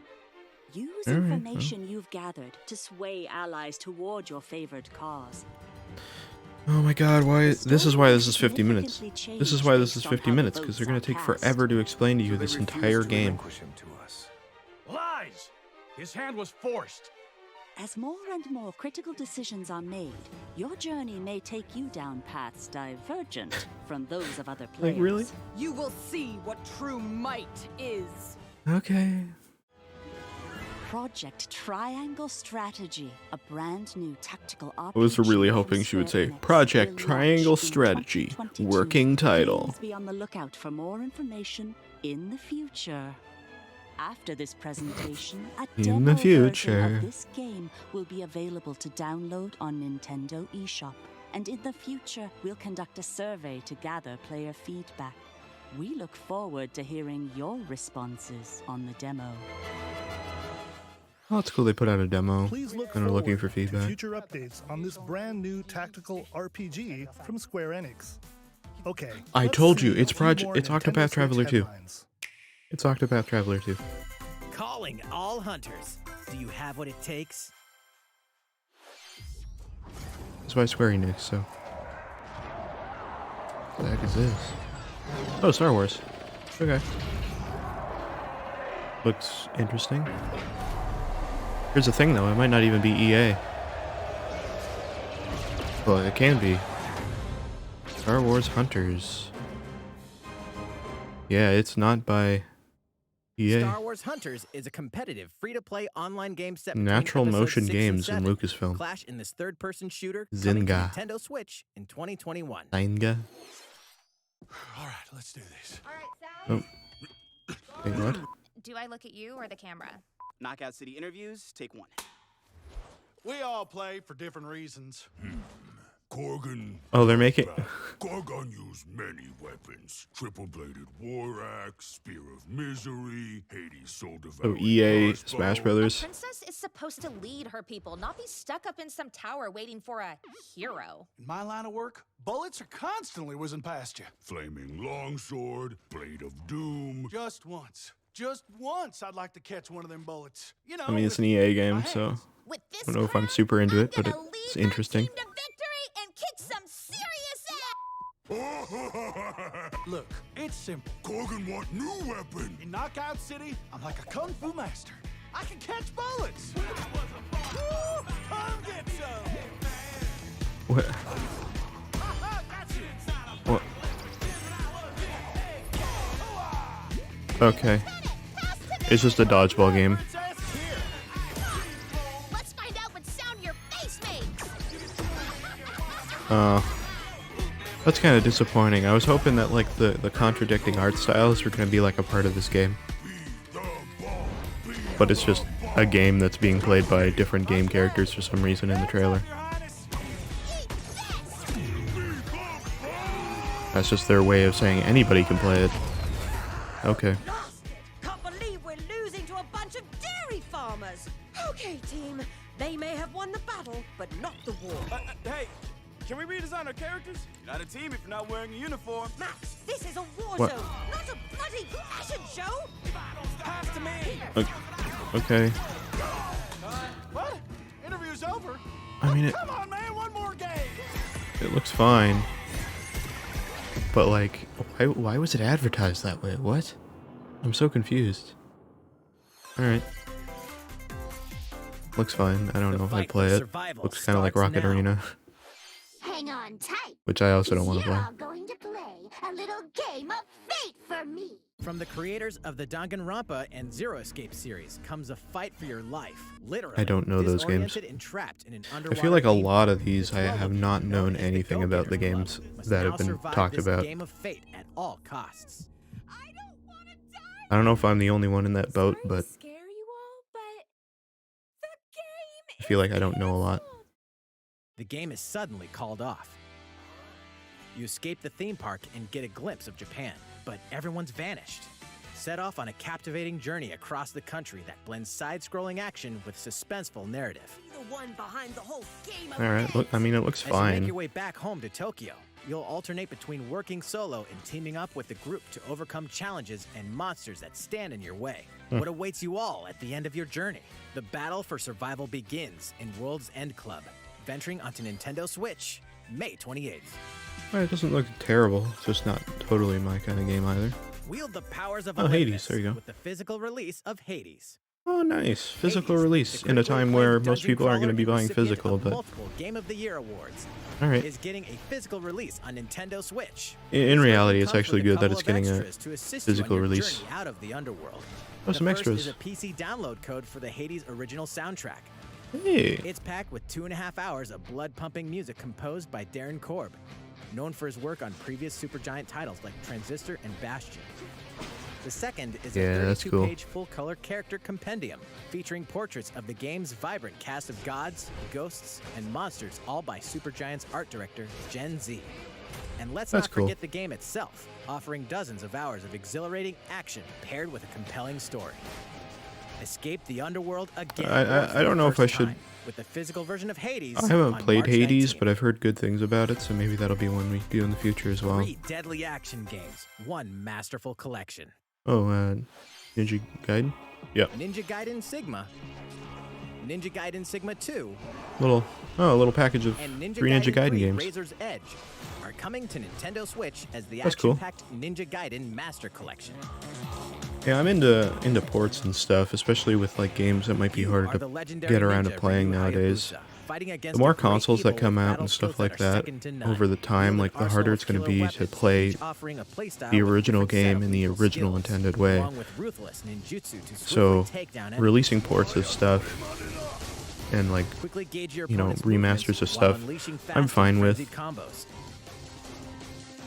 Use All right, information you've gathered to sway allies toward your favored cause. Oh my god, why? This is why this is 50 minutes. This is why this is 50 minutes, because they're going to take forever to explain to you this entire game. Lies! His hand was forced. As more and more critical decisions are made, your journey may take you down paths divergent from those of other players. Like, really? You will see what true might is. Okay. Project Triangle Strategy, a brand new tactical RPG. I was really hoping she would say, Square Enix Project will Triangle launch in Strategy, 2022. working title. Please be on the lookout for more information in the future. After this presentation, a In demo the version future. of this game will be available to download on Nintendo eShop. And in the future, we'll conduct a survey to gather player feedback. We look forward to hearing your responses on the demo. Oh, it's cool they put out a demo Please look and are looking for forward to feedback. future updates on this brand new tactical RPG from Square Enix. Okay. I let's told see you, a it's few more It's Nintendo Octopath Switch Traveler 2. headlines. It's Octopath Traveler 2. Calling all hunters. Do you have what it takes? It's by Square Enix, so. What the heck is this? Oh, Star Wars. Okay. Looks interesting. Here's the thing though, it might not even be EA. But it can be. Star Wars Hunters. Yeah, it's not by EA. Star Wars Hunters is a competitive, free-to-play online game set between Natural episodes Motion 6 Games and and 7. Lucasfilm. Clash in this third-person shooter coming to Zynga. Nintendo Switch in 2021. Zynga. All right, let's do this. All right, Sal. Oh. Wait, what? Do I look at you or the camera? Knockout City interviews, take 1. We all play for different reasons. Korgan. Oh, they're making. Korgan used many weapons: triple-bladed war axe, spear of misery, Hades soul devouring. Oh, EA crossbow. Smash A Brothers. princess is supposed to lead her people, not be stuck up in some tower waiting for a hero. In my line of work, bullets are constantly whizzing past you. Flaming longsword, blade of doom. Just once, I'd like to catch one of them bullets. You know, I mean, it's an with EA my game, so hands. With this I don't know if I'm crowd, super into it, but gonna it's lead my interesting. team to victory and kick some serious ass. Look, it's simple. Korgan want new weapon. In Knockout City, I'm like a kung fu master. I can catch bullets. Woo! Come get some. What? What? Okay. It's just a dodgeball game. Let's find out what sound your face makes. That's kind of disappointing. I was hoping that like the contradicting art styles were going to be like a part of this game. But it's just a game that's being played by different game characters for some reason in the trailer. That's just their way of saying anybody can play it. Okay. Can't believe we're losing to a bunch of dairy farmers. Okay, team. They may have won the battle, but not the war. Hey, can we redesign our characters? You're not a team if you're not wearing a uniform. Max, this is a war What? zone, not a bloody fashion show. Pass to me. Okay. What? Interview's over. I mean, Come on, man, one more game. it looks fine. But like, why was it advertised that way? What? I'm so confused. Alright. Looks fine. I don't know if I play it. Looks kind of like Rocket Arena. Hang on tight. Which I also don't want to You're play. all going to play a little game of fate for me. From the creators of the Danganronpa and Zero Escape series comes a fight for your life. Literally, I don't know those games. disoriented and trapped in an I underwater feel like a theme lot park of these I with have not known anything about the games must that now have been survive talked this about. game of fate at all costs. I don't know if I'm the only one in that boat, but Scare you all, but the game I feel like I don't know a lot. The game is suddenly called off. You escape the theme park and get a glimpse of Japan, but everyone's vanished. Set off on a captivating journey across the country that blends side-scrolling action with suspenseful narrative. The one behind the whole game of Alright, look, I mean, it looks As you make fine. your way back home to Tokyo, you'll alternate between working solo and teaming up with the group to overcome challenges and monsters that stand in your way. What awaits you all at the end of your journey? The battle for survival begins in World's End Club, venturing onto Nintendo Switch, May 28th. It doesn't look terrible. It's just not totally my kind of game either. Wield the powers of Oh, Hades, Olympus there you go. with the physical release of Hades. Oh, nice. Physical Hades, release the in a critically time where acclaimed most dungeon people aren't going to crawler be and buying recipient physical, of but multiple Game of the Year awards alright. is getting a physical release on Nintendo Switch. In This reality, version it's comes actually with good that couple it's of getting a extras to assist you on physical your release. journey out of the underworld. Oh, The some first extras. is a PC download code for the Hades original soundtrack. Hey. It's packed with 2.5 hours of blood-pumping music composed by Darren Korb, known for his work on previous Supergiant titles like Transistor and Bastion. The second is Yeah, a that's cool. 32-page full-color character compendium featuring portraits of the game's vibrant cast of gods, ghosts, and monsters, all by Supergiant's art director, Gen Z. And let's That's not cool. forget the game itself, offering dozens of hours of exhilarating action paired with a compelling story. Escape the underworld again. I don't know if I should. With the physical version of Hades. I haven't on played March Hades, 19th. but I've heard good things about it, so maybe that'll be one we do in the future as well. 3 deadly action games, one masterful collection. Oh, Ninja Gaiden? Yep. Ninja Gaiden Sigma, Ninja Gaiden Sigma 2, A little package of and Ninja 3 Ninja Gaiden 3 games. Razor's Edge are coming to Nintendo Switch as the That's cool. action-packed Ninja Gaiden Master Collection. Yeah, I'm into ports and stuff, especially with like games that might be You harder are to the legendary get around to ninja playing Ryu nowadays. Hayabusa. Fighting against The more a great consoles that evil come with out battle and stuff skills like that are that second to none. over the time, Wield like an the arsenal harder of it's going to killer be to weapons, play each offering a playstyle the with a original different set game of in the lethal original skills, intended way. along with ruthless ninjutsu to So swiftly take down releasing enemies. ports of stuff and like, Quickly gauge your you know, opponent's remasters of movements while stuff, unleashing fast I'm fine and with. frenzied combos.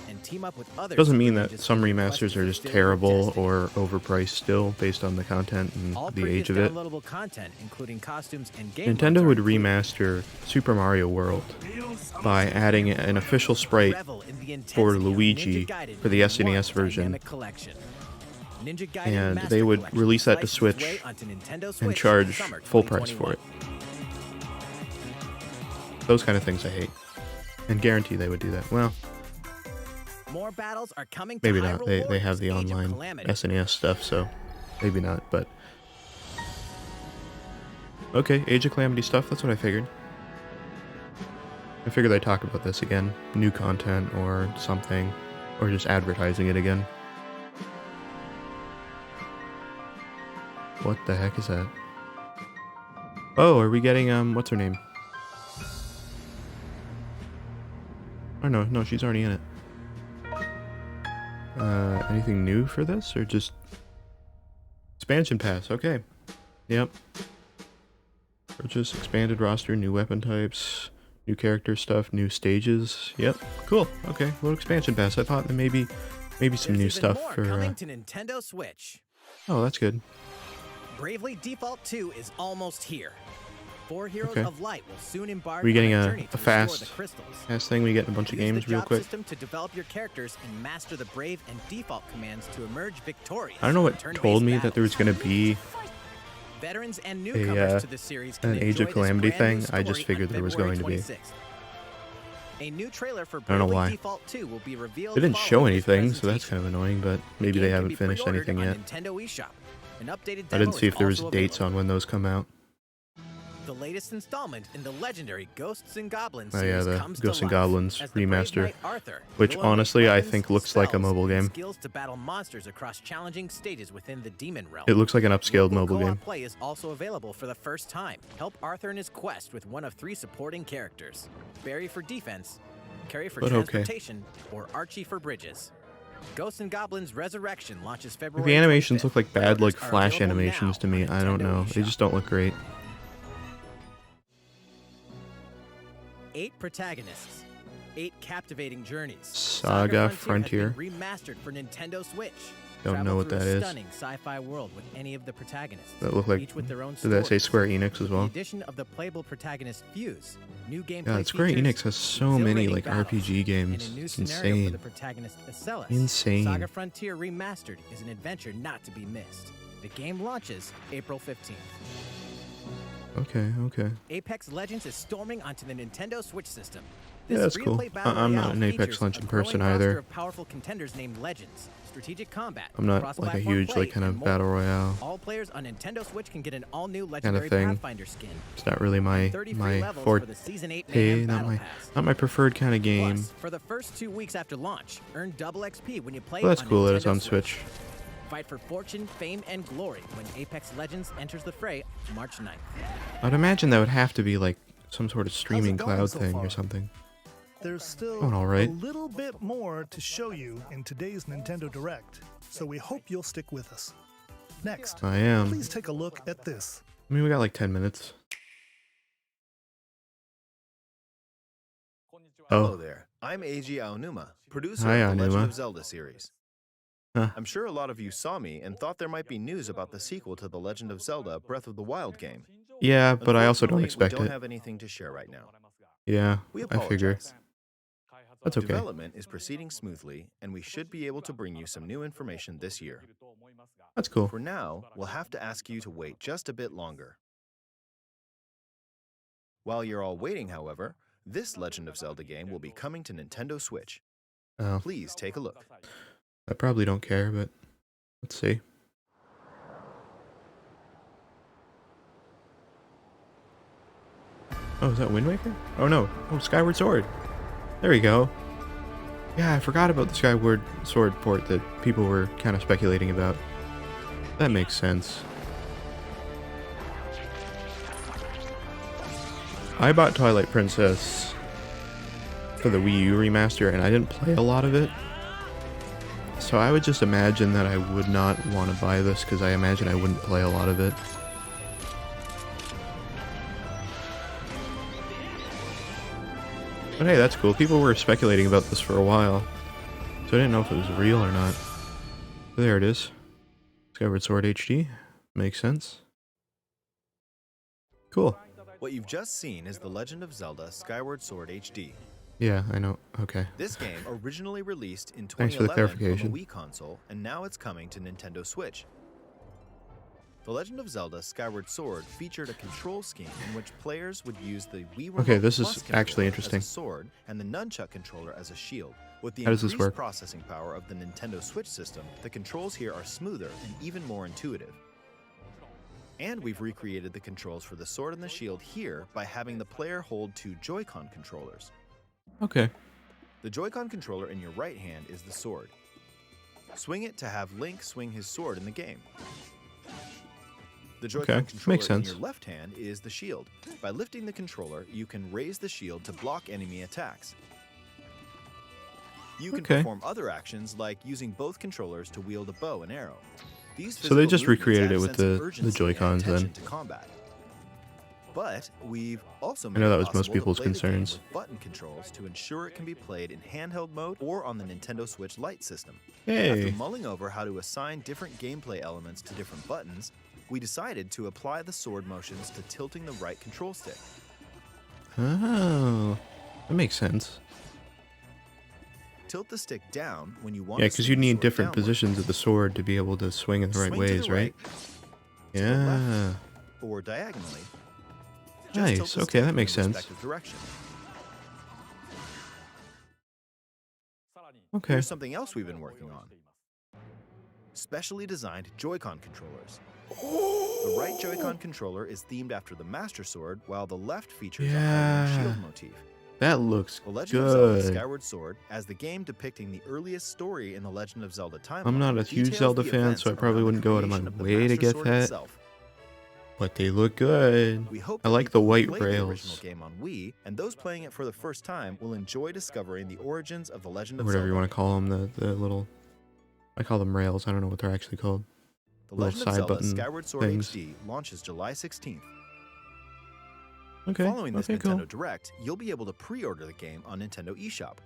And team up with others Doesn't who mean can that just some fulfill remasters are just their terrible destiny. or overpriced still based on the content and All the previous age of it. downloadable content, including costumes and game modes, Nintendo are would included. remaster Super Mario World by adding an official sprite Revel in the for intensity of Luigi Ninja Gaiden for the in SNES one version, dynamic collection. Ninja Gaiden and Master they would Collection release that to slices its way Switch onto Nintendo and Switch charge in summer full price for 2021. it. Those kind of things I hate. And guarantee they would do that. Well, More battles are coming to maybe Hyrule not. They Warriors, have the Age of online Calamity. SNES stuff, so maybe not. But okay, Age of Calamity stuff, that's what I figured. I figured they'd talk about this again. New content or something. Or just advertising it again. What the heck is that? Oh, are we getting, what's her name? Oh no, she's already in it. Anything new for this, or just expansion pass? Okay. Yep. Purchase expanded roster, new weapon types, new character stuff, new stages. Yep. Cool. Okay. Well, expansion pass. I thought that maybe some new stuff for. Coming to Nintendo Switch. Oh, that's good. Bravely Default 2 is almost here. 4 Heroes Okay. of Light will soon embark Are we getting on a a journey to restore fast the crystals. thing? We get a bunch of Use games the real job quick. system to develop your characters and master the Brave and Default commands to emerge victorious. I don't know in what turn-based told me that battles. there was going to be Veterans and newcomers to the series can an Age enjoy of this Calamity brand new thing. I just story figured on there was February going to be. 26th. A new trailer for I don't know Bravely why. Default 2 will be revealed They didn't show following this anything, so that's presentation. kind of annoying, but maybe The they game can haven't be finished pre-ordered anything on yet. Nintendo eShop. An updated I demo didn't see is if there was also dates available. on when those come out. The latest installment in the legendary Ghosts and Goblins Oh series yeah, the comes Ghosts to and life Goblins as the brave remaster, knight Arthur which will unleash honestly I weapons, think looks like a spells, mobile and game. skills to battle monsters across challenging stages within the demon realm. It looks like an upscaled Local mobile co-op game. play is also available for the first time. Help Arthur in his quest with one of 3 supporting characters: Barry for defense, Carrie for But okay. transportation, or Archie for bridges. Ghosts and Goblins Resurrection launches Like, February. the animations 25th. look like bad, like Pre-orders are Flash available animations now to me. on I don't Nintendo know. They eShop. just don't look great. 8 protagonists, 8 captivating journeys. Saga has Frontier. been remastered for Nintendo Switch. Don't Travel know what through that a is. Stunning sci-fi world with any of the protagonists. That look like. Each with their own Did that say stories. Square Enix as The well? addition of the playable protagonist Fuse, new gameplay God, Square features, Enix has so many exhilarating like battles, RPG and games. a new It's scenario for insane. the protagonist Acellus. Insane. Saga Frontier Remastered is an adventure not to be missed. The game launches April 15th. Okay. Apex Legends is storming onto the Nintendo Switch system. Yeah, that's cool. free-to-play battle I'm not royale an Apex features Legend a growing person roster either. of powerful contenders named Legends, strategic combat, I'm not like a cross-platform huge play, like kind and of more. battle royale All players on Nintendo Switch can get an all-new kind legendary of thing. Pathfinder skin. It's not really my 30 free my levels forte. for the Season 8 Hey, Mayhem not Battle my Pass. not my preferred kind of game. Plus, for the first 2 weeks after launch, earn double XP when you play Well, that's on cool that Nintendo it's on Switch. Fight for fortune, fame, and glory when Apex Legends enters the fray March 9th. I'd imagine that would have to be like some sort of streaming going cloud so thing far? or something. There's still Going all right. a little bit more to show you in today's Nintendo Direct, so we hope you'll stick with us. Next, I am. please take a look at this. I mean, we got like 10 minutes. Hello Oh, there. I'm Eiji Aonuma, producer Hi, of the Legend Aonuma. of Zelda series. Huh. I'm sure a lot of you saw me and thought there might be news about the sequel to The Legend of Zelda Breath of the Wild game. yeah, but I also don't Unfortunately, expect we don't it. have anything to share right now. Yeah, We I figure. apologize. That's okay. Development is proceeding smoothly, and we should be able to bring you some new information this year. That's cool. For now, we'll have to ask you to wait just a bit longer. While you're all waiting, however, this Legend of Zelda game will be coming to Nintendo Switch. Oh, Please take a look. I probably don't care, but let's see. Oh, is that Wind Waker? Oh no. Oh, Skyward Sword. There we go. Yeah, I forgot about the Skyward Sword port that people were kind of speculating about. That makes sense. I bought Twilight Princess for the Wii U remaster, and I didn't play a lot of it. So I would just imagine that I would not want to buy this, because I imagine I wouldn't play a lot of it. But hey, that's cool. People were speculating about this for a while, so I didn't know if it was real or not. But there it is. Skyward Sword HD. Makes sense. Cool. What you've just seen is The Legend of Zelda Skyward Sword HD. Yeah, I know. Okay. This game originally released in Thanks for the 2011 clarification. on the Wii console, and now it's coming to Nintendo Switch. The Legend of Zelda Skyward Sword featured a control scheme in which players would use the Wii Remote Okay, this Plus is controller actually interesting. as a sword and the nunchuck controller as a shield. With the How does this increased work? processing power of the Nintendo Switch system, the controls here are smoother and even more intuitive. And we've recreated the controls for the sword and the shield here by having the player hold two Joy-Con controllers. Okay. The Joy-Con controller in your right hand is the sword. Swing it to have Link swing his sword in the game. The Joy-Con Okay, controller makes sense. in your left hand is the shield. By lifting the controller, you can raise the shield to block enemy attacks. You can Okay. perform other actions like using both controllers to wield a bow and arrow. These So they physical just movements recreated add it a with sense of the urgency and Joy-Cons attention then. to combat. But we've also I made know it that was most possible to people's play the game concerns. with button controls to ensure it can be played in handheld mode or on the Nintendo Switch Lite system. Hey. After mulling over how to assign different gameplay elements to different buttons, we decided to apply the sword motions to tilting the right control stick. Oh, that makes sense. Tilt the stick down when you want Yeah, to because swing you the need sword different downward. positions of the sword to be able to swing in the right Swing to the ways, right? to the Yeah. left, or diagonally. Just Nice, tilt the okay, stick that in makes the sense. respective direction. Okay. Here's something else we've been working on. Specially designed Joy-Con controllers. The right Joy-Con controller is themed after the Master Sword, while the left features a Yeah. Iron Shield motif. That looks The Legend of Zelda good. Skyward Sword, as the game depicting the earliest story in the Legend of Zelda timeline, I'm not a huge details Zelda the fan, events so I probably around wouldn't the go out of my creation of the way to Master get Sword that. itself. But they look good. We hope I that like the people who white played the original rails. game on Wii, and those playing it for the first time will enjoy discovering the origins of the Legend Or of whatever Zelda. you want to call them, the little... I call them rails, I don't know what they're actually called. The Little Legend of side Zelda button Skyward Sword things. HD launches July 16th. Okay, Following this okay, Nintendo cool. Direct, you'll be able to pre-order the game on Nintendo eShop.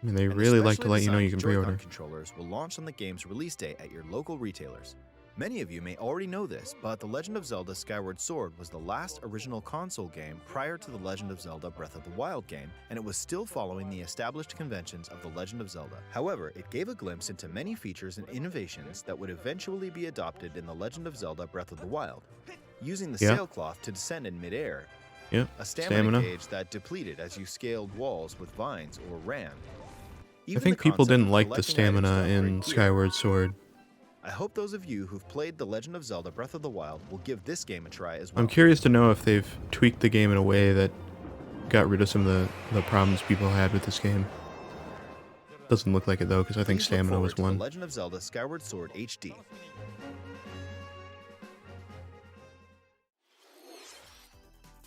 I mean, they And the really like to specially let you know you can designed Joy-Con pre-order. controllers will launch on the game's release date at your local retailers. Many of you may already know this, but The Legend of Zelda Skyward Sword was the last original console game prior to The Legend of Zelda Breath of the Wild game, and it was still following the established conventions of The Legend of Zelda. However, it gave a glimpse into many features and innovations that would eventually be adopted in The Legend of Zelda Breath of the Wild. Using the Yeah. sailcloth to descend in midair, Yep, a stamina gauge that depleted as you scaled walls with vines or ran. I Even think the people concept didn't of like the collecting items stamina to upgrade in gear. Skyward Sword. I hope those of you who've played The Legend of Zelda Breath of the Wild will give this game a try as well. I'm curious to know if they've tweaked the game in a way that got rid of some of the problems people had with this game. Doesn't look like it though, because I think Please look stamina forward was to one. The Legend of Zelda Skyward Sword HD.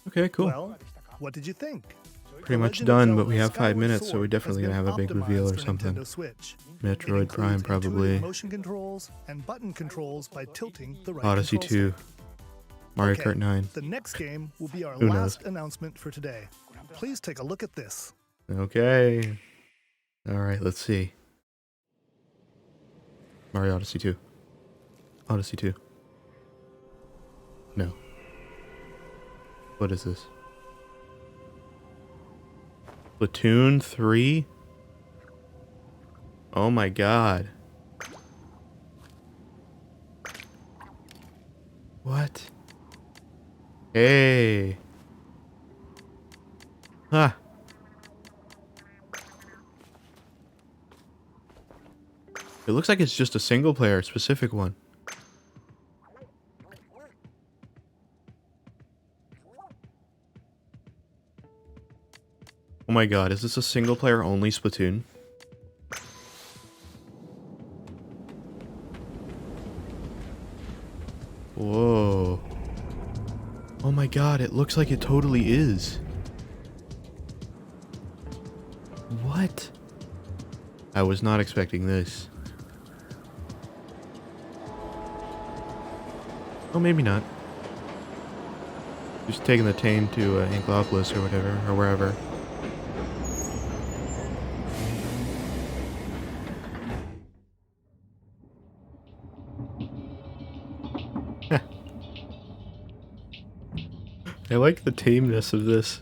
Okay, cool. Well, what did you think? Pretty The much Legend of done, but Zelda we have 5 Skyward minutes, so Sword we're has definitely been gonna have a big optimized reveal or for something. Nintendo Switch. It Metroid Prime, includes probably. intuitive motion controls and button controls by tilting the right Odyssey control 2. stick. Mario Okay, Kart 9. The next game will be our Who knows? last announcement for today. Please take a look at this. Okay. Alright, let's see. Mario Odyssey 2. Odyssey 2. No. What is this? Splatoon 3? Oh my god. What? Hey. Ah. It looks like it's just a single player specific one. Oh my god, is this a single player only Splatoon? Whoa. Oh my god, it looks like it totally is. What? I was not expecting this. Oh, maybe not. Just taking the tame to Ankylopolis or whatever, or wherever. I like the tameness of this.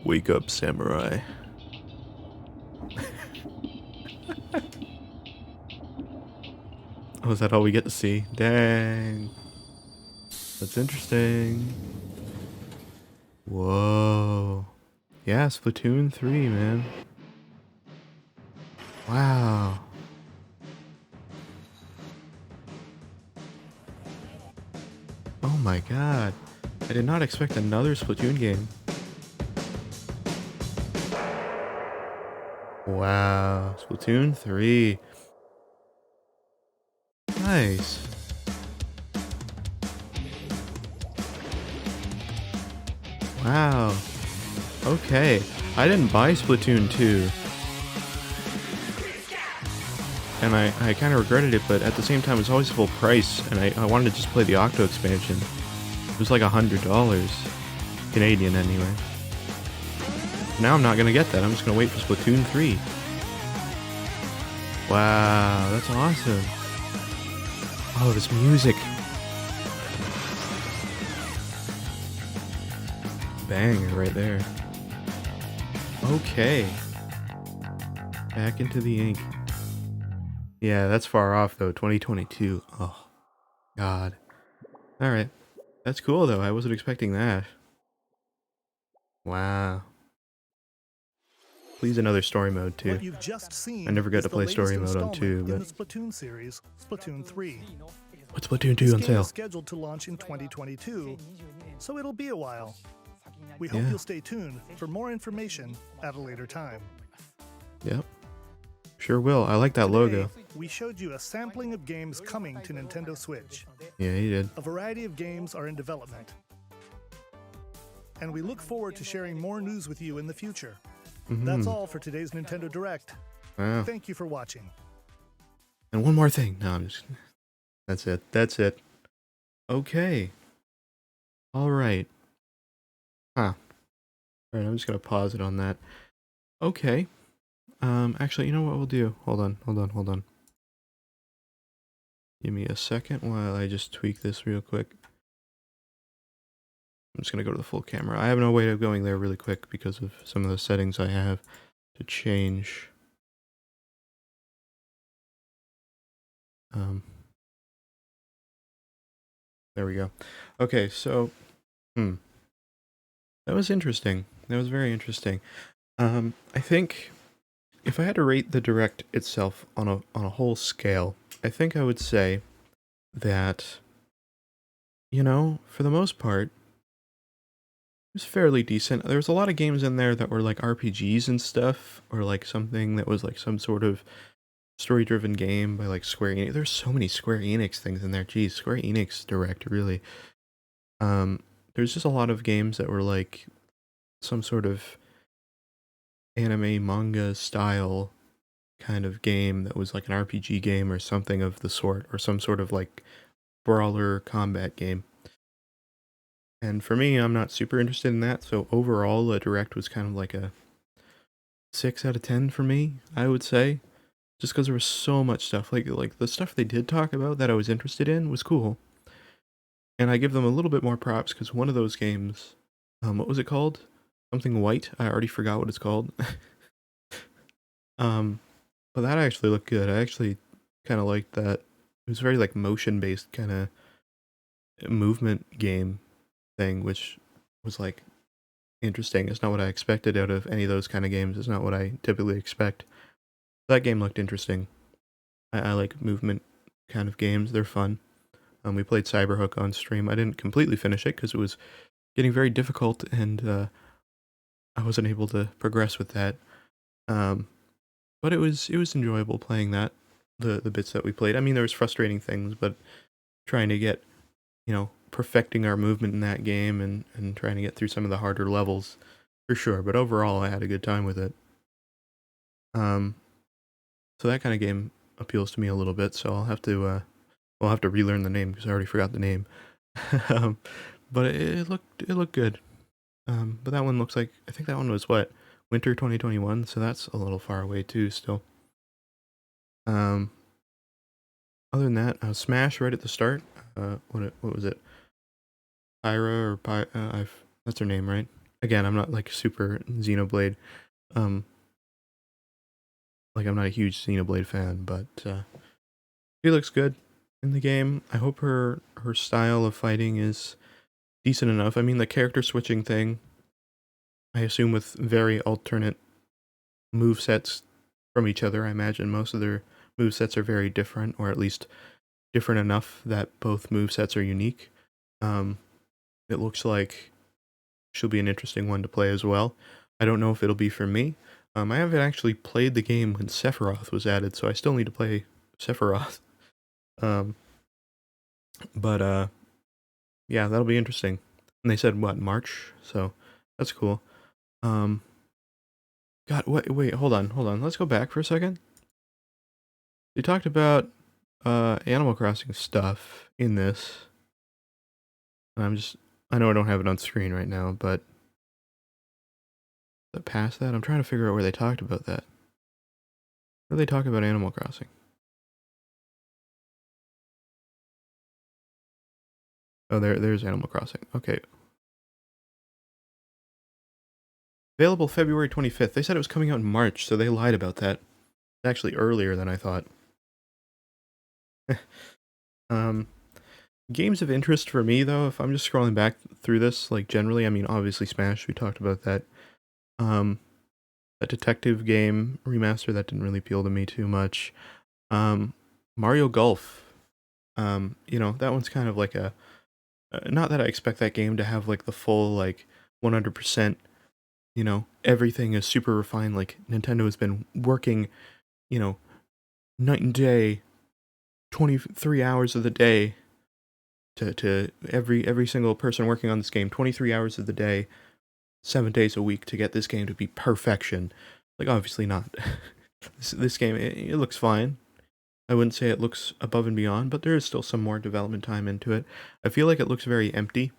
Wake up, samurai. Oh, is that all we get to see? Dang. That's interesting. Whoa. Yeah, Splatoon 3, man. Wow. Oh my god. I did not expect another Splatoon game. Wow. Splatoon 3. Nice. Wow. Okay. I didn't buy Splatoon 2. And I kind of regretted it, but at the same time, it was always full price, and I wanted to just play the Octo expansion. It was like $100. Canadian, anyway. Now I'm not going to get that. I'm just going to wait for Splatoon 3. Wow, that's awesome. Oh, this music. Banger right there. Okay. Back into the ink. Yeah, that's far off though, 2022. Oh, God. Alright. That's cool though, I wasn't expecting that. Wow. Please another story mode too. What you've just seen I never got is to the play latest story mode on installment 2, in but... the Splatoon series, Splatoon 3. What's Splatoon 2 This on game sale? is scheduled to launch in 2022, so it'll be a while. We hope Yeah. you'll stay tuned for more information at a later time. Yep. Sure will. I like that Today, logo. we showed you a sampling of games coming to Nintendo Switch. Yeah, you did. A variety of games are in development. And we look forward to sharing more news with you in the future. That's all for today's Nintendo Direct. Wow. Thank you for watching. And one more thing. No, I'm just... That's it. That's it. Okay. Alright. Huh. Alright, I'm just gonna pause it on that. Okay. Actually, you know what we'll do? Hold on. Give me a second while I just tweak this real quick. I'm just gonna go to the full camera. I have no way of going there really quick because of some of the settings I have to change. There we go. Okay, so, that was interesting. That was very interesting. I think if I had to rate the Direct itself on a whole scale, I think I would say that, you know, for the most part, it was fairly decent. There was a lot of games in there that were like RPGs and stuff, or like something that was like some sort of story-driven game by like Square Enix. There's so many Square Enix things in there. Geez, Square Enix Direct, really. There's just a lot of games that were like some sort of anime manga style kind of game that was like an RPG game or something of the sort, or some sort of like brawler combat game. And for me, I'm not super interested in that, so overall, a Direct was kind of like a 6 out of 10 for me, I would say. Just because there was so much stuff, like the stuff they did talk about that I was interested in was cool. And I give them a little bit more props, because one of those games, what was it called? Something White? I already forgot what it's called. But that actually looked good. I actually kind of liked that. It was very like motion-based kind of movement game thing, which was like interesting. It's not what I expected out of any of those kind of games. It's not what I typically expect. That game looked interesting. I like movement kind of games. They're fun. We played Cyberhook on stream. I didn't completely finish it because it was getting very difficult, and I wasn't able to progress with that. But it was enjoyable playing that, the bits that we played. I mean, there was frustrating things, but trying to get, you know, perfecting our movement in that game and trying to get through some of the harder levels for sure. But overall, I had a good time with it. So that kind of game appeals to me a little bit. So I'll have to relearn the name because I already forgot the name. But it looked good. But that one looks like, I think that one was what, winter 2021. So that's a little far away too. Still. Other than that, Smash right at the start. What was it? Pyra or that's her name, right? Again, I'm not like super Xenoblade. Like I'm not a huge Xenoblade fan, but she looks good in the game. I hope her style of fighting is decent enough. I mean, the character switching thing, I assume with very alternate movesets from each other. I imagine most of their movesets are very different, or at least different enough that both movesets are unique. It looks like she'll be an interesting one to play as well. I don't know if it'll be for me. I haven't actually played the game when Sephiroth was added, so I still need to play Sephiroth. But yeah, that'll be interesting. And they said what, March? So that's cool. God, wait, hold on. Let's go back for a second. They talked about Animal Crossing stuff in this. And I know I don't have it on screen right now, but past that, I'm trying to figure out where they talked about that. Where do they talk about Animal Crossing? Oh, there's Animal Crossing. Okay. Available February 25th. They said it was coming out in March, so they lied about that. It's actually earlier than I thought. Games of interest for me, though, if I'm just scrolling back through this, like generally, I mean, obviously Smash, we talked about that. A detective game remaster, that didn't really appeal to me too much. Mario Golf. That one's kind of like a... not that I expect that game to have, like, the full, like, 100%, everything is super refined, like, Nintendo has been working, night and day, 23 hours of the day, to every single person working on this game, 23 hours of the day, 7 days a week to get this game to be perfection. Like, obviously not. This game, it looks fine. I wouldn't say it looks above and beyond, but there is still some more development time into it. I feel like it looks very empty.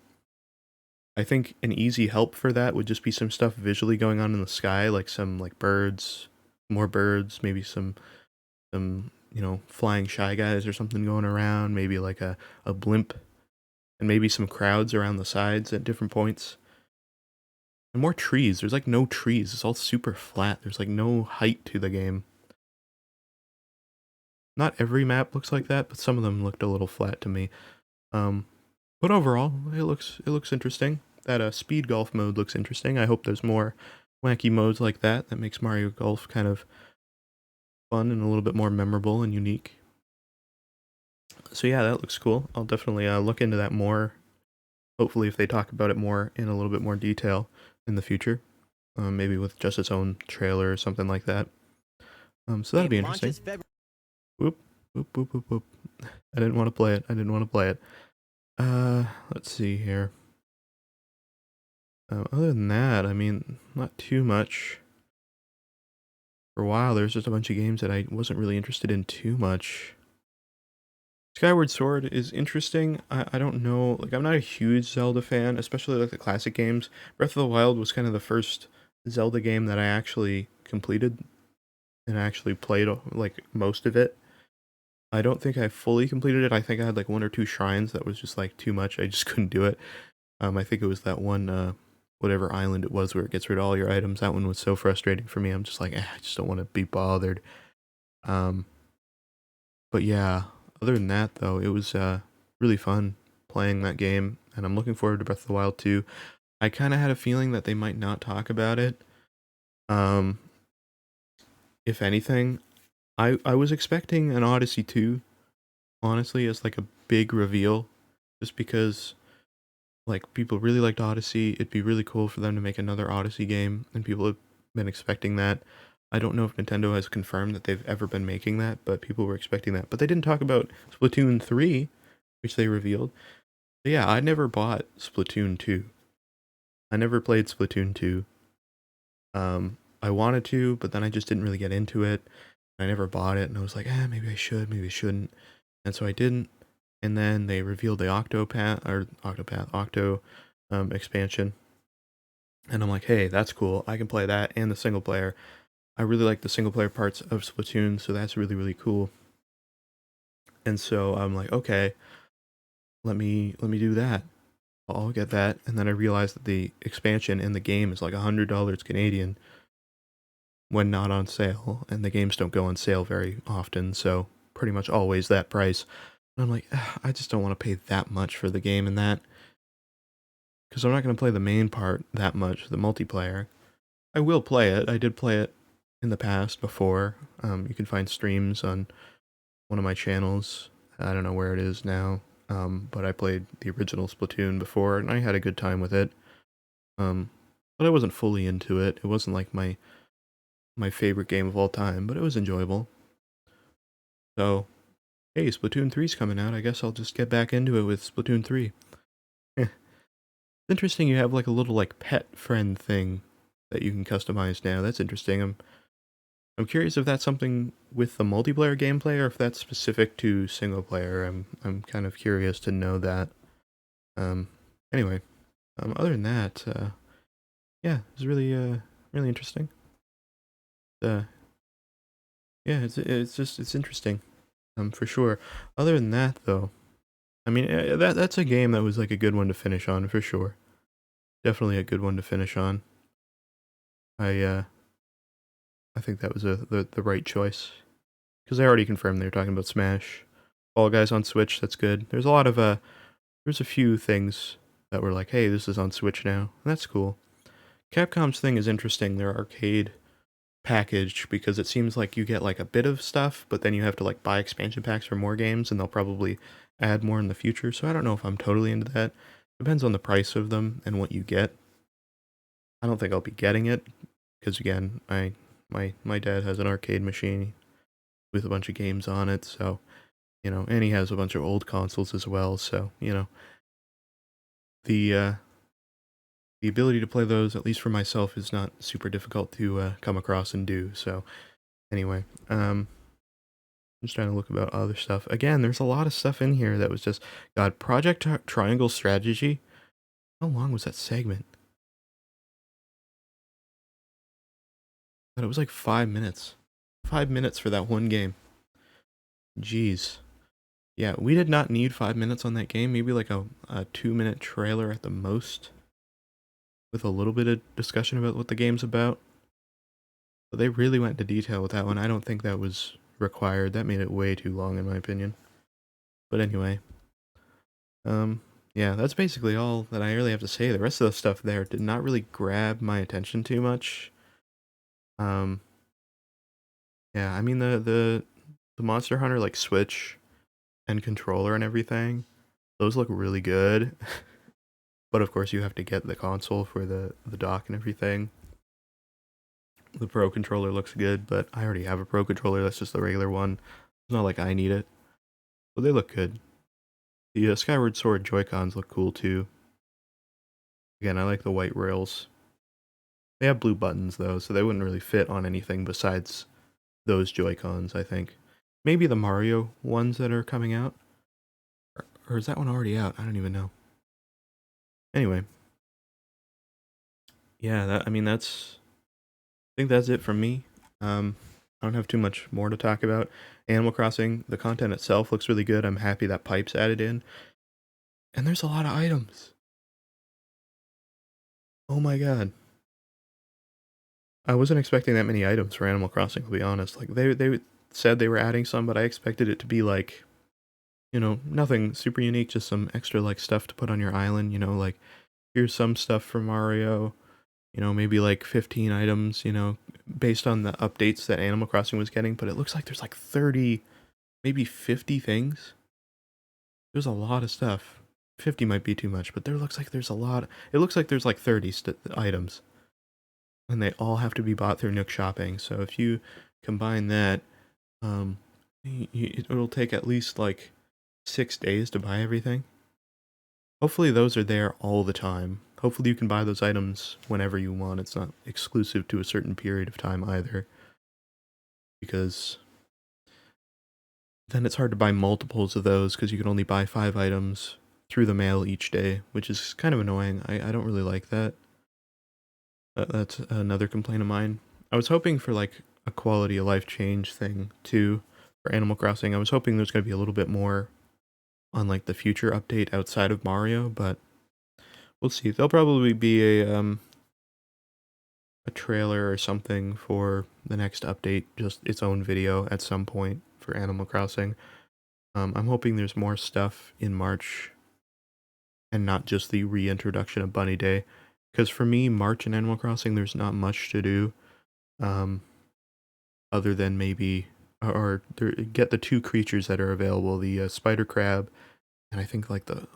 I think an easy help for that would just be some stuff visually going on in the sky, like some like birds, more birds, maybe some flying Shy Guys or something going around, maybe like a blimp, and maybe some crowds around the sides at different points. And more trees. There's like no trees. It's all super flat. There's like no height to the game. Not every map looks like that, but some of them looked a little flat to me. But overall, it looks interesting. That speed golf mode looks interesting. I hope there's more wacky modes like that makes Mario Golf kind of fun and a little bit more memorable and unique. So yeah, that looks cool. I'll definitely look into that more. Hopefully, if they talk about it more in a little bit more detail in the future, maybe with just its own trailer or something like that. So that'd be interesting. Whoop, whoop, whoop, whoop, whoop. I didn't want to play it. Let's see here. Other than that, I mean, not too much. For a while, there's just a bunch of games that I wasn't really interested in too much. Skyward Sword is interesting. I don't know, like I'm not a huge Zelda fan, especially like the classic games. Breath of the Wild was kind of the first Zelda game that I actually completed and actually played like most of it. I don't think I fully completed it. I think I had like 1 or 2 shrines that was just like too much. I just couldn't do it. I think it was that one, whatever island it was where it gets rid of all your items. That one was so frustrating for me. I'm just like, I just don't want to be bothered. But yeah, other than that though, it was really fun playing that game, and I'm looking forward to Breath of the Wild 2. I kind of had a feeling that they might not talk about it. If anything, I was expecting an Odyssey 2, honestly, as like a big reveal, just because like people really liked Odyssey. It'd be really cool for them to make another Odyssey game, and people have been expecting that. I don't know if Nintendo has confirmed that they've ever been making that, but people were expecting that. But they didn't talk about Splatoon 3, which they revealed. But yeah, I never bought Splatoon 2. I never played Splatoon 2. I wanted to, but then I just didn't really get into it. I never bought it, and I was like, maybe I should, maybe I shouldn't. And so I didn't. And then they revealed the Octo expansion. And I'm like, hey, that's cool. I can play that and the single player. I really like the single player parts of Splatoon, so that's really, really cool. And so I'm like, okay, let me do that. I'll get that. And then I realized that the expansion in the game is like $100 Canadian when not on sale, and the games don't go on sale very often, so pretty much always that price. And I'm like, I just don't want to pay that much for the game and that, because I'm not going to play the main part that much, the multiplayer. I will play it. I did play it in the past before. You can find streams on one of my channels. I don't know where it is now, but I played the original Splatoon before, and I had a good time with it. But I wasn't fully into it. It wasn't like my favorite game of all time, but it was enjoyable. So, hey, Splatoon 3's coming out. I guess I'll just get back into it with Splatoon 3. It's interesting you have like a little like pet friend thing that you can customize now. That's interesting. I'm curious if that's something with the multiplayer gameplay or if that's specific to single player. I'm kind of curious to know that. Anyway, other than that, yeah, it's really really interesting. Yeah, it's interesting, for sure. Other than that, though, I mean, that's a game that was like a good one to finish on for sure. Definitely a good one to finish on. I think that was the right choice, because they already confirmed they were talking about Smash, Fall Guys on Switch. That's good. There's a lot of there's a few things that were like, hey, this is on Switch now. That's cool. Capcom's thing is interesting. Their arcade package, because it seems like you get like a bit of stuff, but then you have to like buy expansion packs for more games, and they'll probably add more in the future. So I don't know if I'm totally into that. Depends on the price of them and what you get. I don't think I'll be getting it, because again, my dad has an arcade machine with a bunch of games on it, so and he has a bunch of old consoles as well, so the ability to play those, at least for myself, is not super difficult to come across and do. So anyway, I'm just trying to look about other stuff. Again, there's a lot of stuff in here that was just, God, Project Triangle Strategy. How long was that segment? But it was like 5 minutes. 5 minutes for that one game. Jeez. Yeah, we did not need 5 minutes on that game. Maybe like a 2-minute trailer at the most, with a little bit of discussion about what the game's about. But they really went into detail with that one. I don't think that was required. That made it way too long, in my opinion. But anyway, yeah, that's basically all that I really have to say. The rest of the stuff there did not really grab my attention too much. Yeah, I mean the Monster Hunter like Switch and controller and everything, those look really good. But of course you have to get the console for the dock and everything. The Pro controller looks good, but I already have a Pro controller. That's just the regular one. It's not like I need it. But they look good. The Skyward Sword Joy-Cons look cool too. Again, I like the white rails. They have blue buttons though, so they wouldn't really fit on anything besides those Joy-Cons, I think. Maybe the Mario ones that are coming out. Or is that one already out? I don't even know. Anyway. Yeah, I think that's it from me. I don't have too much more to talk about. Animal Crossing, the content itself looks really good. I'm happy that Pipe's added in. And there's a lot of items. Oh my god. I wasn't expecting that many items for Animal Crossing, to be honest. Like, they said they were adding some, but I expected it to be like, nothing super unique, just some extra like stuff to put on your island, like here's some stuff for Mario, maybe like 15 items, based on the updates that Animal Crossing was getting, but it looks like there's like 30, maybe 50 things. There's a lot of stuff. 50 might be too much, but there looks like there's a lot. It looks like there's like 30 items. And they all have to be bought through Nook Shopping. So if you combine that, it'll take at least like 6 days to buy everything. Hopefully those are there all the time. hopefully you can buy those items whenever you want. It's not exclusive to a certain period of time either, because then it's hard to buy multiples of those because you can only buy 5 items through the mail each day, which is kind of annoying. I don't really like that. That's another complaint of mine. I was hoping for like a quality of life change thing too for Animal Crossing. I was hoping there's going to be a little bit more on like the future update outside of Mario, but we'll see. There'll probably be a trailer or something for the next update, just its own video at some point for Animal Crossing. I'm hoping there's more stuff in March and not just the reintroduction of Bunny Day, because for me, March in Animal Crossing, there's not much to do, other than maybe get the 2 creatures that are available, the spider crab, and I think like the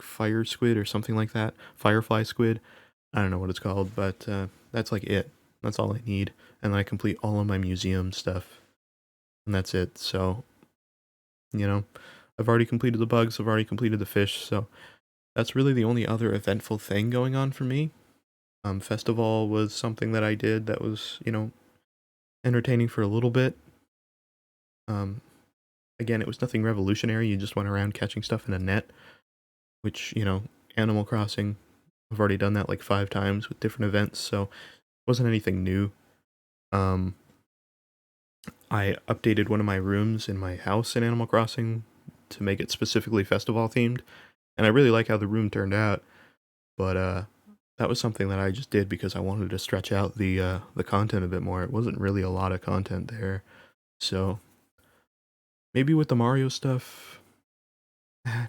fire squid or something like that, firefly squid. I don't know what it's called, but that's like it. That's all I need, and then I complete all of my museum stuff, and that's it. So, you know, I've already completed the bugs, I've already completed the fish, so that's really the only other eventful thing going on for me. Festival was something that I did that was, you know, entertaining for a little bit. Again, it was nothing revolutionary. You just went around catching stuff in a net, which, you know, Animal Crossing, I've already done that like 5 times with different events, so it wasn't anything new. I updated one of my rooms in my house in Animal Crossing to make it specifically festival themed, and I really like how the room turned out, but that was something that I just did because I wanted to stretch out the content a bit more. It wasn't really a lot of content there, so maybe with the Mario stuff,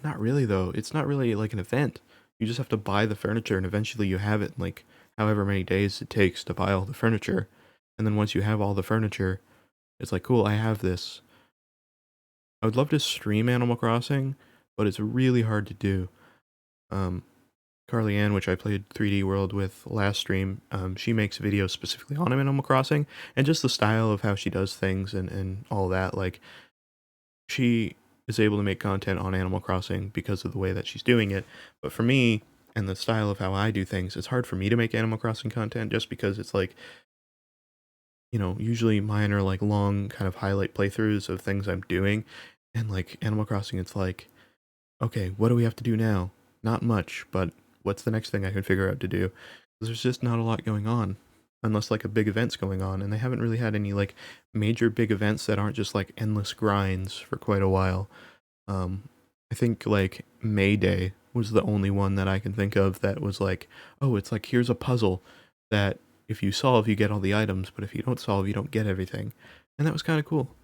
not really though. It's not really like an event. You just have to buy the furniture, and eventually you have it in like however many days it takes to buy all the furniture, and then once you have all the furniture, it's like, cool, I have this. I would love to stream Animal Crossing, but it's really hard to do. Carly Ann, which I played 3D World with last stream, she makes videos specifically on Animal Crossing, and just the style of how she does things and all that, like, she is able to make content on Animal Crossing because of the way that she's doing it, but for me, and the style of how I do things, it's hard for me to make Animal Crossing content just because it's like, you know, usually mine are like long kind of highlight playthroughs of things I'm doing, and like Animal Crossing, it's like, okay, what do we have to do now? Not much, but what's the next thing I can figure out to do? There's just not a lot going on, unless like a big event's going on, and they haven't really had any like major big events that aren't just like endless grinds for quite a while. I think like May Day was the only one that I can think of that was like, oh, it's like here's a puzzle that if you solve, you get all the items, but if you don't solve, you don't get everything. And that was kind of cool.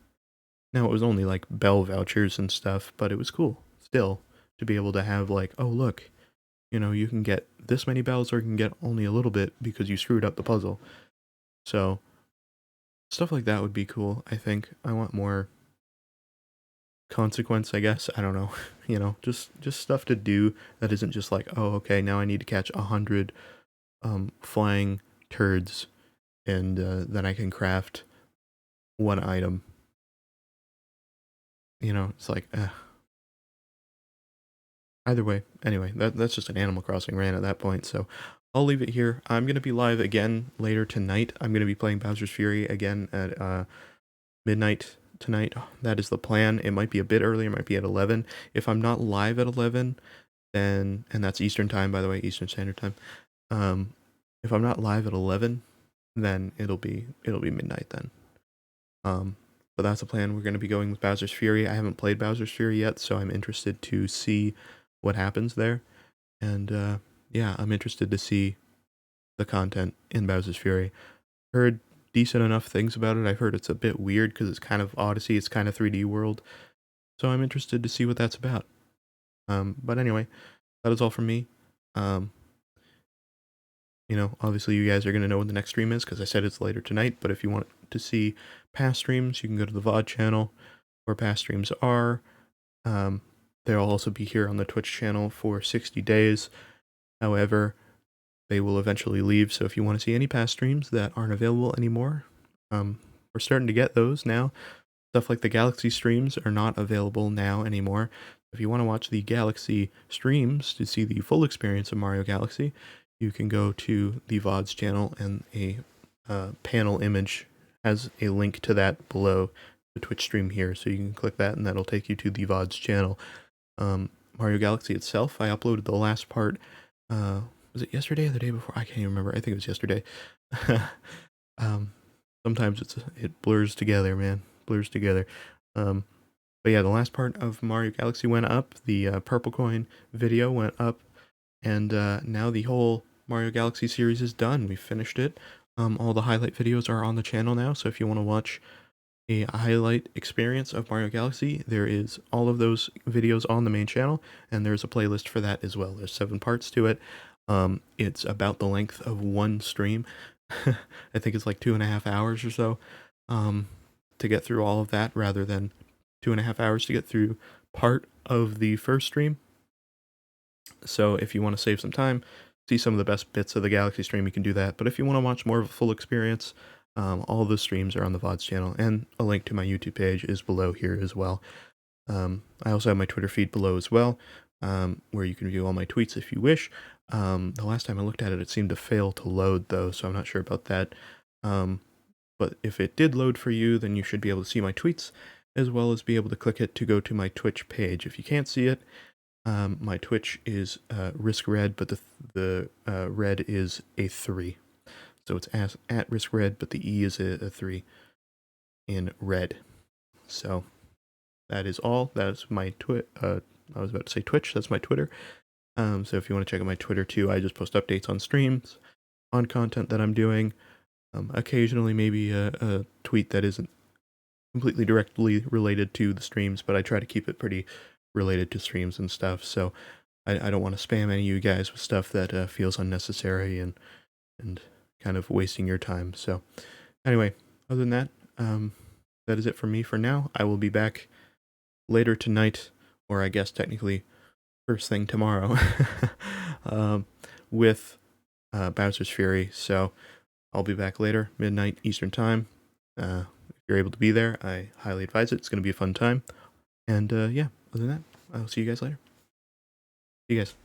Now, it was only like bell vouchers and stuff, but it was cool still to be able to have like, oh, look, you know, you can get this many bells or you can get only a little bit because you screwed up the puzzle. So stuff like that would be cool, I think. I want more consequence, I guess. I don't know. You know, just stuff to do that isn't just like, oh, okay, now I need to catch 100 flying turds, and then I can craft one item. You know, it's like, either way, anyway, that's just an Animal Crossing rant at that point, so I'll leave it here. I'm going to be live again later tonight. I'm going to be playing Bowser's Fury again at midnight tonight. That is the plan. It might be a bit earlier, it might be at 11. If I'm not live at 11, then, and that's Eastern time, by the way, Eastern Standard Time. If I'm not live at 11, then it'll be midnight then. But that's the plan. We're going to be going with Bowser's Fury. I haven't played Bowser's Fury yet, so I'm interested to see what happens there. And yeah, I'm interested to see the content in Bowser's Fury. Heard decent enough things about it. I've heard it's a bit weird because it's kind of Odyssey, it's kind of 3D World. So I'm interested to see what that's about. But anyway, that is all from me. You know, obviously you guys are going to know when the next stream is because I said it's later tonight, but if you want to see past streams, you can go to the VOD channel where past streams are. They'll also be here on the Twitch channel for 60 days. However, they will eventually leave, so if you want to see any past streams that aren't available anymore, we're starting to get those now. Stuff like the Galaxy streams are not available now anymore. If you want to watch the Galaxy streams to see the full experience of Mario Galaxy, you can go to the VODs channel, and a panel image has a link to that below the Twitch stream here. So you can click that, and that'll take you to the VODs channel. Mario Galaxy itself, I uploaded the last part. Was it yesterday or the day before? I can't even remember. I think it was yesterday. Sometimes it blurs together, man. Blurs together. But yeah, the last part of Mario Galaxy went up. The Purple Coin video went up. And now the whole Mario Galaxy series is done. We finished it. All the highlight videos are on the channel now. So if you want to watch a highlight experience of Mario Galaxy, there is all of those videos on the main channel, and there's a playlist for that as well. There's 7 parts to it. It's about the length of one stream. I think it's like 2.5 hours or so to get through all of that, rather than 2.5 hours to get through part of the first stream. So if you want to save some time, see some of the best bits of the Galaxy stream, you can do that. But if you want to watch more of a full experience, all the streams are on the VODs channel, and a link to my YouTube page is below here as well. I also have my Twitter feed below as well, where you can view all my tweets if you wish. The last time I looked at it, it seemed to fail to load though, so I'm not sure about that. But if it did load for you, then you should be able to see my tweets, as well as be able to click it to go to my Twitch page. If you can't see it, my Twitch is riskRED, but the red is a 3. So it's at riskRED, but the E is a 3 in red. So that is all. That is my I was about to say Twitch. That's my Twitter. So if you want to check out my Twitter too, I just post updates on streams, on content that I'm doing. Occasionally maybe a tweet that isn't completely directly related to the streams, but I try to keep it pretty related to streams and stuff. So I don't want to spam any of you guys with stuff that feels unnecessary and kind of wasting your time. So anyway, other than that, that is it for me for now. I will be back later tonight, or I guess technically first thing tomorrow, with Bowser's Fury. So I'll be back later, midnight Eastern time. If you're able to be there, I highly advise it. It's going to be a fun time. And yeah, other than that, I'll see you guys later. See you guys.